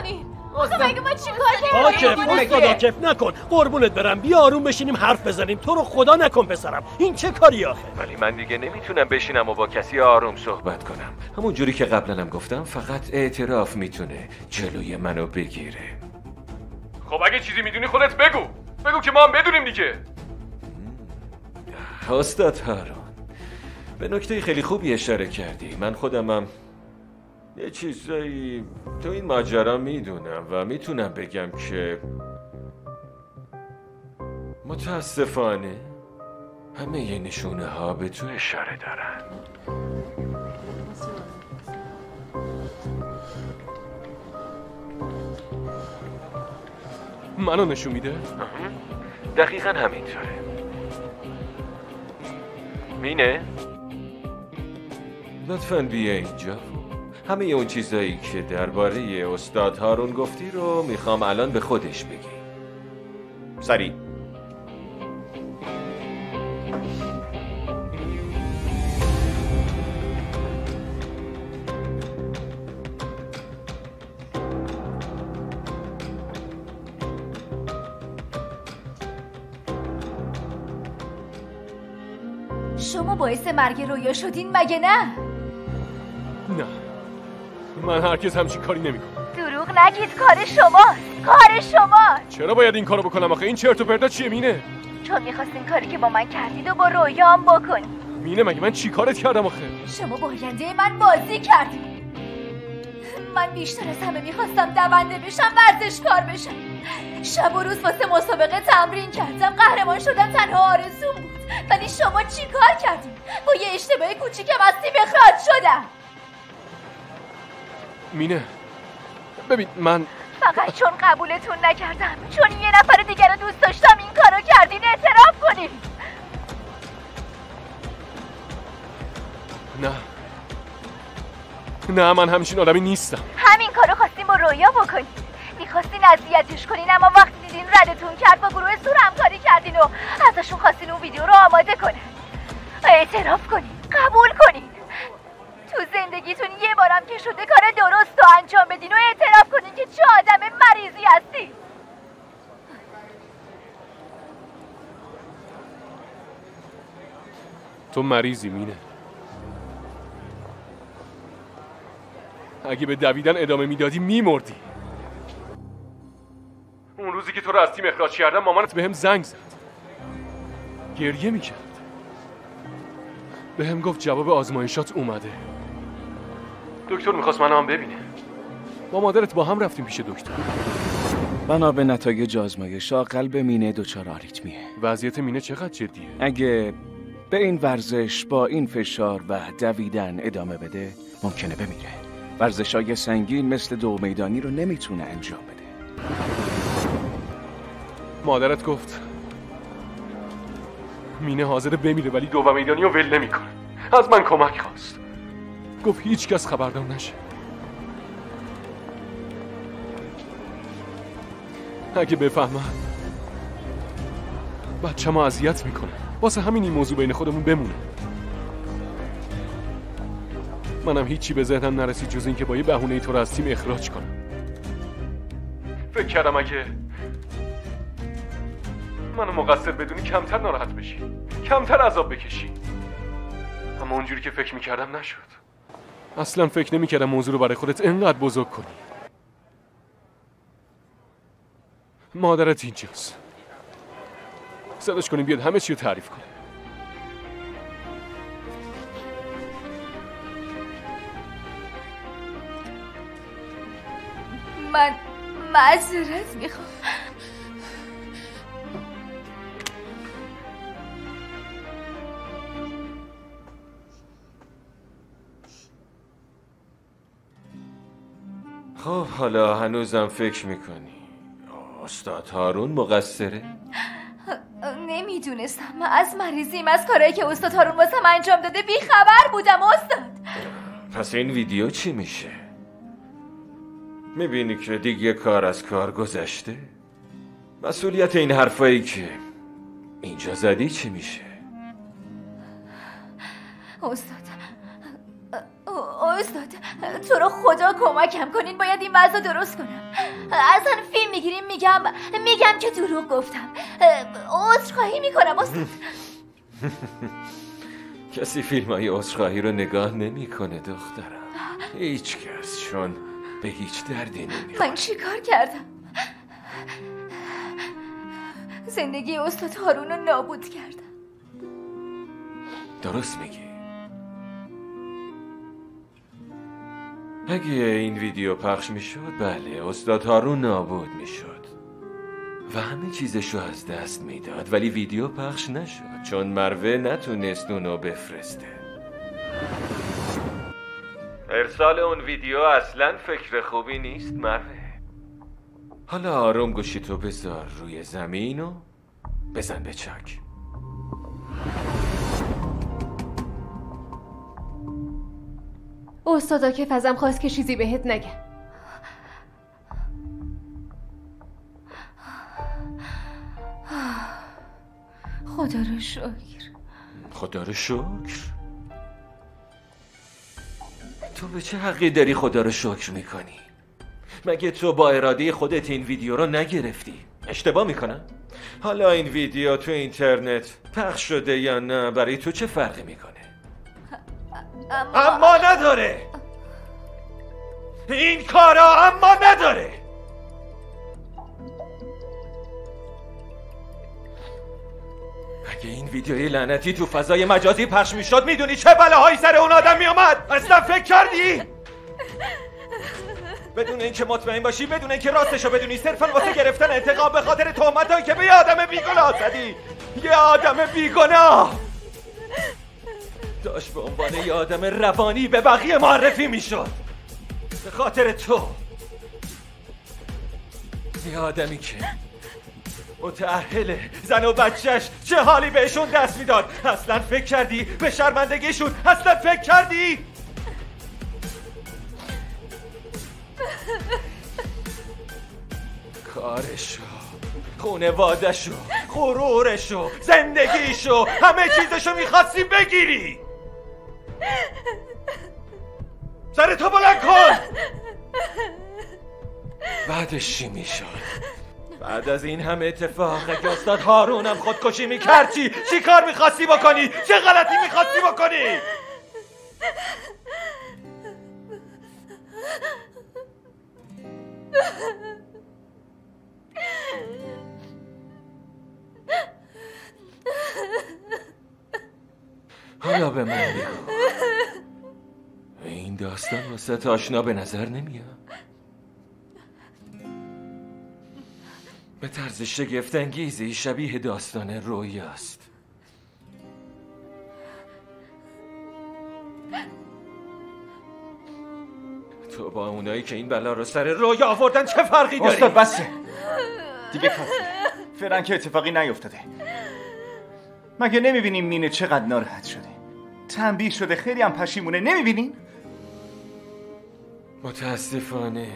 مگه ما چیکار کردیم؟ استاد عاکف نکن. قربونت برم بیا آروم بشینیم حرف بزنیم. تو رو خدا نکن پسرم. این چه کاری آخه؟ ولی من دیگه نمیتونم بشینم و با کسی آروم صحبت کنم. همون جوری که قبلا هم گفتم فقط اعتراف میتونه جلوی منو بگیره. خب اگه چیزی میدونی خودت بگو که ما هم بدونیم دیگه. استاد هارون به نکته خیلی خوبی اشاره کردی. من خودمم یه چیزایی تو این ماجرا میدونم و میتونم بگم که متاسفانه همه ی نشونه ها به تو اشاره دارن. منو نشون میده؟ دقیقا همینطوره. مینه لطفاً بیا اینجا. همه اون چیزایی که درباره استاد هارون گفتی رو میخوام الان به خودش بگی. سریع. شما باعث مرگ رویا شدین مگه نه؟ نه، من هرگز همچین کاری نمیکنم. دروغ نگید، کار شماست، کار شماست. چرا باید این کارو بکنم آخه؟ این چرت و پرتا چیه مینه؟ چون میخواستین کاری که با من کردید و با رویام بکنید. مینه مگه من چی کارت کردم آخه؟ شما با آینده من بازی کردید. من بیشتر از همه میخواستم دونده بشم، ورزشکار بشم. شب و روز واسه مسابقه تمرین کردم، قهرمان شدم تنها آرزوم بود. ولی شما چی کار کردین؟ با یه اشتباه کوچیکم از تیم اخراج شدم. مینه ببین، من فقط چون قبولتون نکردم، چون یه نفر دیگر رو دوست داشتم این کارو کردین، اعتراف کنین. نه من همچین آدمی نیستم. همین کارو خواستین با رویا بکنید. میخواستین اذیتش کنین، اما وقتی دیدین ردتون کرد با گروه سور همکاری کردین و ازشون خواستین اون ویدیو رو آماده کنن. اعتراف کنین، قبول کنین. تو زندگیتون یه بارم که شده کار درست رو انجام بدین و اعتراف کنین که چه آدم مریضی هستی. تو مریضی مینه. اگه به دویدن ادامه میدادی میمردی. اون روزی که تو رو از تیم اخراج کردم مامانت بهم زنگ زد، گریه میکرد، بهم گفت جواب آزمایشات اومده. دکتر میخواست منو هم ببینه. با مادرت با هم رفتیم پیش دکتر. بنا به نتایج آزمایش‌ها قلب مینه دچار آریتمیه. وضعیت مینه چقدر جدیه؟ اگه به این ورزش با این فشار و دویدن ادامه بده ممکنه بمیره. ورزش‌های سنگین مثل دو میدانی رو نمیتونه انجام بده. مادرت گفت مینه حاضر بمیره ولی دو میدانی رو ول نمیکنه. از من کمک خواست، گفت هیچ کس خبردار نشه. اگه بفهمم بچه‌مو اذیت میکنه، واسه همین این موضوع بین خودمون بمونه. منم هیچی به ذهنم نرسید جز این که با یه بهونه تو رو از تیم اخراج کنم. فکر کردم اگه منو مقصر بدونی کمتر ناراحت بشی، کمتر عذاب بکشی. اما اونجوری که فکر میکردم نشد. اصلا فکر نمیکردم موضوع رو برای خودت انقدر بزرگ کنی. مادرت اینجاست، صداش کنیم بیاد همه چی رو تعریف کنه. من معذرت میخوام. خب حالا هنوزم فکر میکنی استاد هارون مقصره؟ نمیدونستم. از مریضیم، از کارهایی که استاد هارون واسم انجام داده بیخبر بودم استاد. پس این ویدیو چی میشه؟ میبینی که دیگه کار از کار گذشته؟ مسئولیت این حرفایی که اینجا زدی چی میشه؟ استاد تو رو خدا کمکم کنین، باید این وضع درست کنم. اصلا فیلم میگیریم میگم که دروغ گفتم. عذرخواهی میکنم استاد. کسی فیلم های عذرخواهی رو نگاه نمیکنه دخترم، هیچ کس، چون به هیچ دردی نمیخوره. من چی کار کردم؟ زندگی استاد هارون رو نابود کردم. درست میگی. اگه این ویدیو پخش میشد، بله استاد هارون نابود میشد و همه چیزشو از دست میداد، ولی ویدیو پخش نشد چون مروه نتونست اونو بفرسته. ارسال اون ویدیو اصلا فکر خوبی نیست مروه. حالا آروم گوشیتو بذار روی زمین و بزن به چک. استادا که ازم خواست که چیزی بهت نگم. خدا رو شکر. خدا رو شکر؟ تو به چه حقی داری خدا رو شکر میکنی؟ مگه تو با اراده خودت این ویدیو رو نگرفتی؟ اشتباه میکنم؟ حالا این ویدیو تو اینترنت پخش شده یا نه برای تو چه فرقی میکنه؟ اما نداره. این کارا اما نداره. اگه این ویدیوی لعنتی تو فضای مجازی پخش میشد میدونی چه بلاهایی سر اون آدم میومد؟ اصلا فکر کردی؟ بدون اینکه مطمئن باشی، بدون اینکه راستشو بدونی، صرفا واسه گرفتن انتقام به خاطر تهمتایی که به یه آدم بیگناه زدی. یه آدم بیگناه داشت به عنوان یه آدم روانی به بقیه معرفی میشد. به خاطر تو، یه آدمی که متأهله، زن و بچهش چه حالی بهشون دست میداد. اصلا فکر کردی به شرمندگیشون؟ اصلا فکر کردی؟ کارشو، خونوادشو، غرورشو، زندگیشو، همه چیزشو میخواستی بگیری. سرتو بلند کن. بعدش چی میشد؟ بعد از این همه اتفاق اگه استاد هارونم خودکشی میکرد چی کار میخواستی بکنی؟ چه غلطی میخواستی بکنی؟ حالا به من بگو، این داستان واسه آشنا به نظر نمیاد؟ به طرز شگفت‌انگیزی شبیه داستان رویاست. تو با اونایی که این بلا رو سر رویا آوردن چه فرقی داری؟ استاد بسه دیگه کافیه. فرانک اتفاقی نیفتاده. مگه نمیبینیم مینه چقدر ناراحت شده؟ تنبیه شده، خیلی هم پشیمونه. نمیبینیم؟ متاسفانه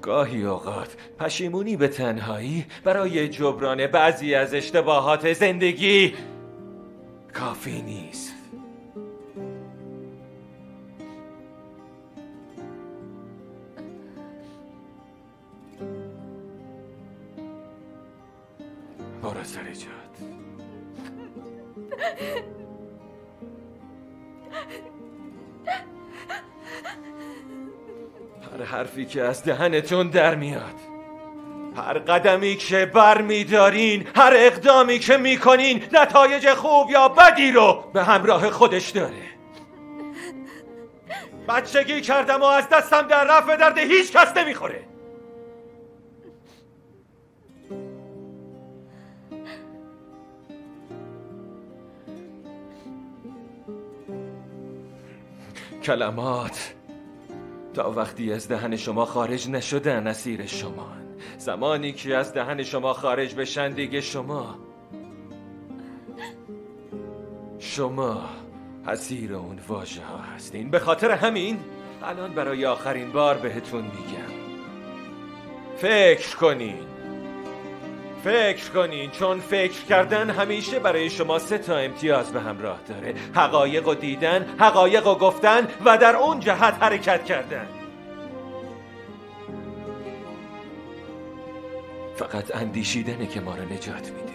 گاهی اوقات پشیمونی به تنهایی برای جبران بعضی از اشتباهات زندگی کافی نیست. برو سر جات. هر حرفی که از دهنتون در میاد، هر قدمی که بر میدارین، هر اقدامی که میکنین نتایج خوب یا بدی رو به همراه خودش داره. بچگی کردم و از دستم در رفت درد هیچ کس نمیخوره. کلمات تا وقتی از دهن شما خارج نشدن اسیر شمان. زمانی که از دهن شما خارج بشن دیگه شما اسیر اون واژه ها هستین. به خاطر همین الان برای آخرین بار بهتون میگم فکر کنین، چون فکر کردن همیشه برای شما 3 امتیاز به همراه داره: حقایق و دیدن، حقایق و گفتن و در اون جهت حرکت کردن. فقط اندیشیدنه که ما رو نجات میده.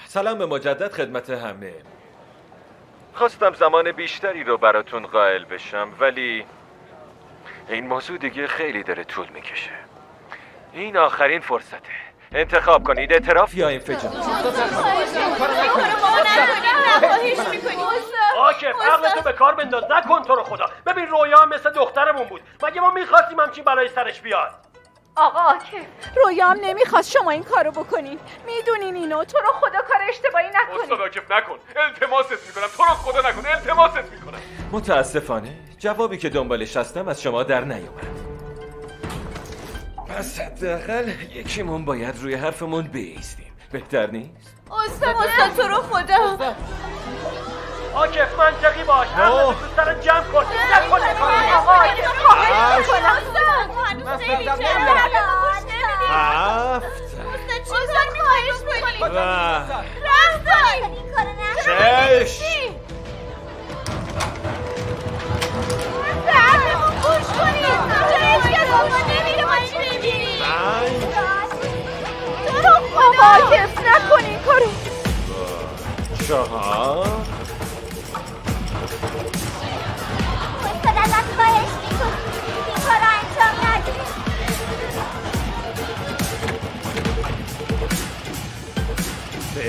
سلام مجدد خدمت همه. خواستم زمان بیشتری رو براتون قائل بشم، ولی این موضوع دیگه خیلی داره طول میکشه. این آخرین فرصته. انتخاب کنید: اعتراف یا انفجار. آکف عقلتو به کار بنداز، نکن تو رو خدا. ببین رویا هم مثل دخترمون بود. مگه ما میخواستیم همچین بلایی سرش بیاد؟ آقا آکف، رویا هم نمیخواست شما این کارو بکنین. میدونین اینو. تو رو خدا کار اشتباهی نکنین. استاد آکف نکن، التماست میکنم. تو رو خدا نکن، التماست میکنم. متاسفانه جوابی که دنبالش هستم از شما در نیومد. پس حداقل یکیمون باید روی حرفمون بایستیم. بهتر نیست؟ استاد تو رو خدا. آکف منطقی باش. عقلت تو سر جمع کن. نکن این کارو. آقا آکف خواهش میکنم. من سردم نمیارم. 7 استاد خواهش میکنم. رفتار 6 سرمون گوش کنید. چرا هیچ کس ما نمیره ما چی ببینیم؟ آقا آکف نکن این کارو. 4 استاد ازت خواهش میکنم این کار رو انجام ندید. 3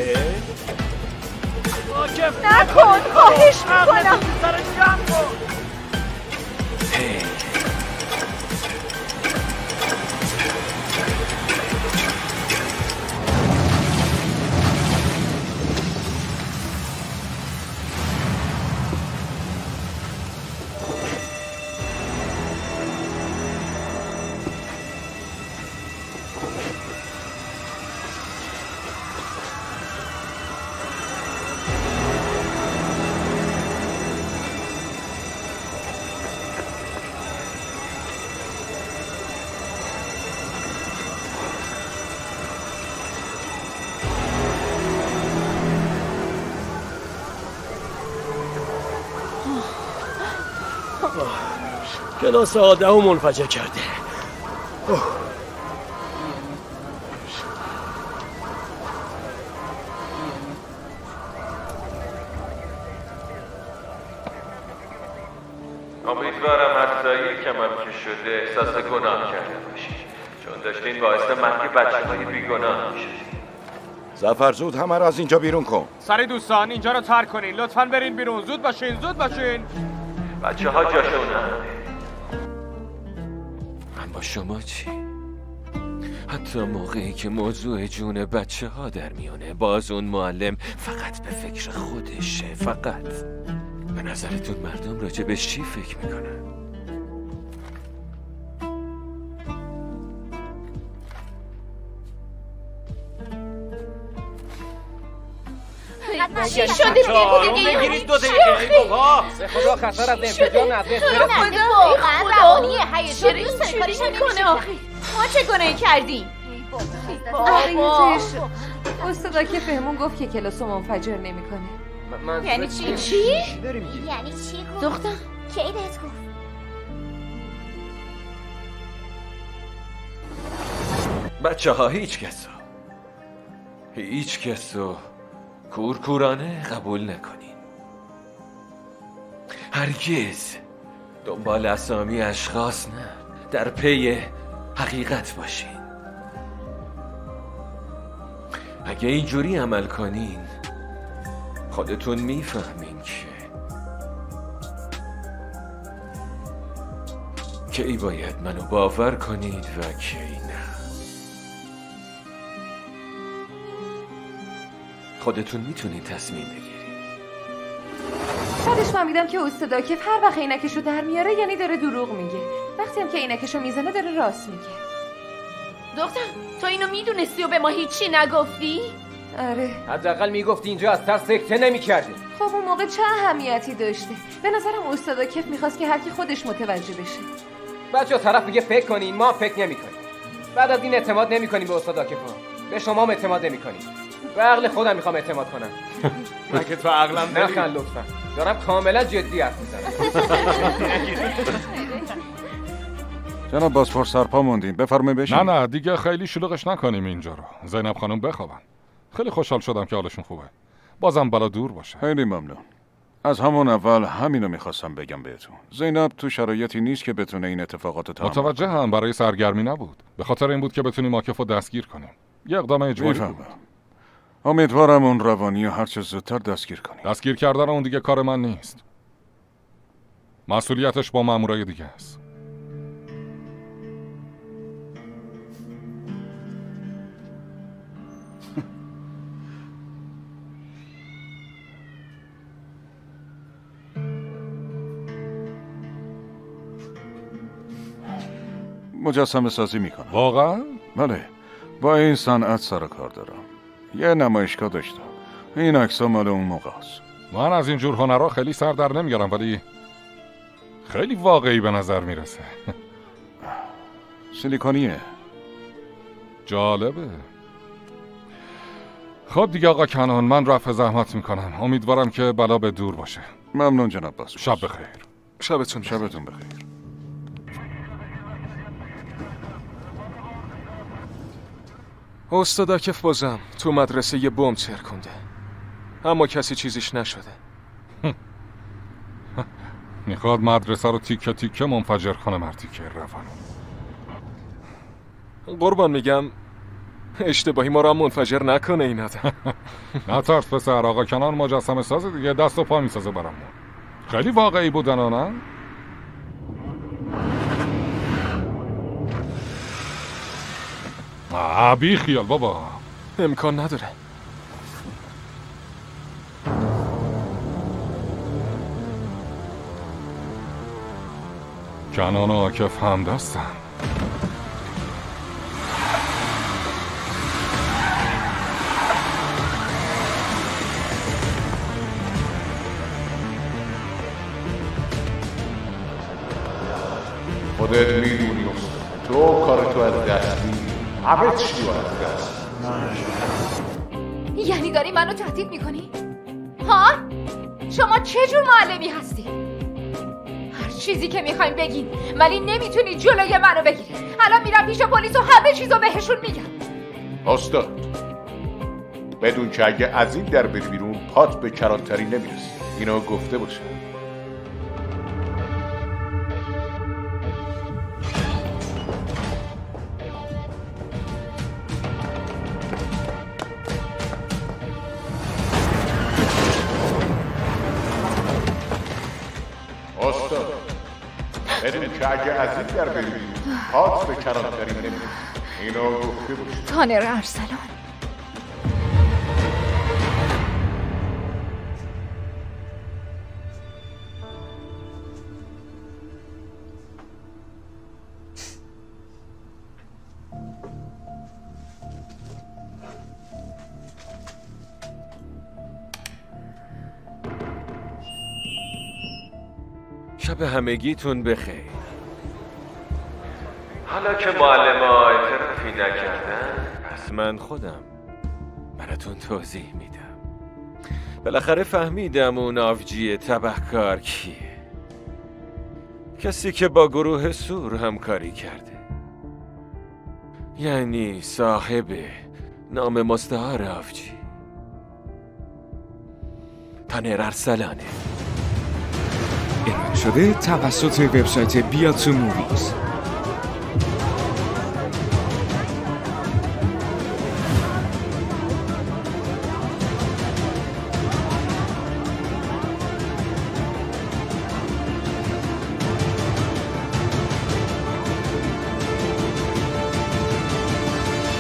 آکف نکن خواهش میکنم. سر جمع کن. کلاس آدمو منفجر کرده. امیدوارم افزایی کمم که شده احساس گناه کرده باشید، چون داشتین باعث مرگ بچه‌های بیگناه میشدید. زفرزود همه رو از اینجا بیرون کن. سری دوستان اینجا رو ترک کنین. لطفاً برین بیرون. زود باشین. زود باشین. بچه‌ها جاشون اما شما چی؟ حتی موقعی که موضوع جون بچه‌ها در میونه، باز اون معلم فقط به فکر خودشه. فقط. به نظرتون مردم راجع به چی فکر میکنن؟ چی شده بگو دیگه؟ بگیرید 2 دقیقه ای بابا. به خدا خطر از انفجار نزد. واقعا روانی هیجان دوست کاریش میکنه. ما چه گناهی کردیم؟ بابا استاد که بهمون گفت که کلاسو منفجر نمیکنه. یعنی چی؟ چی داری میگی؟ یعنی چی گفت؟ دختر کی بهت گفت؟ بچه‌ها هیچ کسو کورکورانه قبول نکنین. هرگز دنبال اسامی اشخاص نه، در پی حقیقت باشین. اگه اینجوری عمل کنین خودتون میفهمین که کی باید منو باور کنید و کی نه. خودتون میتونید تصمیم بگیرید. بعدش فهمیدم که استاد آکف هر وقت عینکشو در میاره یعنی داره دروغ میگه، وقتی هم که عینکشو میزنه داره راست میگه. دختر تو اینو میدونستی و به ما هیچی نگفتی؟ آره. حداقل میگفتی اینجا از ترس سکته نمیکردی. خب اون موقع چه اهمیتی داشته؟ به نظرم استاد آکف میخواست که هر کی خودش متوجه بشه. بچه‌ها طرف میگه فکر کنین، ما فکر نمیکنیم. بعد از این اعتماد نمیکنیم به استاد آکف. به شما هم اعتماد نمیکنیم. به عقل خودم میخوام اعتماد کنم. مگه تو عقلم داری؟ نخند لطفا. دارم کاملا جدی حرف میزنم. جناب بازپور سرپا موندین، بفرمایید بشین. نه دیگه خیلی شلوغش نکنیم اینجا رو. زینب خانم بخوابن. خیلی خوشحال شدم که حالشون خوبه. بازم بالا دور باشه. خیلی ممنون. از همون اول همینو میخواستم بگم بهتون. زینب تو شرایطی نیست که بتونه این اتفاقات تحمل کنه. متوجه هم برای سرگرمی نبود. به خاطر این بود که بتونیم آکفو دستگیر کنیم. یه اقدام اجباری بود. امیدوارم اون روانی رو هر چه زودتر دستگیر کنیم. دستگیر کردن اون دیگه کار من نیست. مسئولیتش با مامورای دیگه است. مجسمه سازی میکنم. واقعا؟ بله، با این صنعت سر کار دارم. یه نمایشگاه داشتم. این عکس‌ها مال اون موقع است. من از این جور هنرها خیلی سر در نمیارم، ولی خیلی واقعی به نظر میرسه. سیلیکونیه. جالبه. خب دیگه آقا کنان، من رفع زحمت میکنم. امیدوارم که بلا به دور باشه. ممنون جناب باسپورس. شب بخیر. شبتون بخیر. استاد عاکف بازم تو مدرسه یه بمب چرکنده، اما کسی چیزیش نشده. میخواد مدرسه رو تیکه تیکه منفجر کنه مرتیکه روان. قربان میگم اشتباهی ما رو هم منفجر نکنه این آدم. نترس پسر، آقا کنان مجسمه ساز دیگه، دست و پا میسازه برامون. خیلی واقعی بودن نه؟ بی خیال بابا، امکان نداره. کنان و عاکف هم دستن. خودت میدونی تو کارتو از دست میدی، همه چی رو از دست. یعنی داری منو تهدید میکنی؟ ها؟ شما چه جور معلمی هستی؟ هر چیزی که میخوایم بگین ولی نمیتونی جلوی منو بگیری. الان میرم پیش پلیس و همه چیزو بهشون میگم. استاد بدون که اگه از این در بری بیرون پات به کرانتری نمیرسی، اینو گفته باشه. استاد بدون که اگه از این در بری بیرون پات به کرانتری نمیرسی، اینو گفته باشه. تانر ارسلان. شب همگیتون بخیر. حالا که معلم‌ها اعترافی نکردن، پس من خودم براتون توضیح میدم. بالاخره فهمیدم اون آفجی تبهکار کیه. کسی که با گروه سور همکاری کرده، یعنی صاحب نام مستعار آفجی، تانر ارسلانه. ارائه شده توسط وبسایت بیاتو موویز.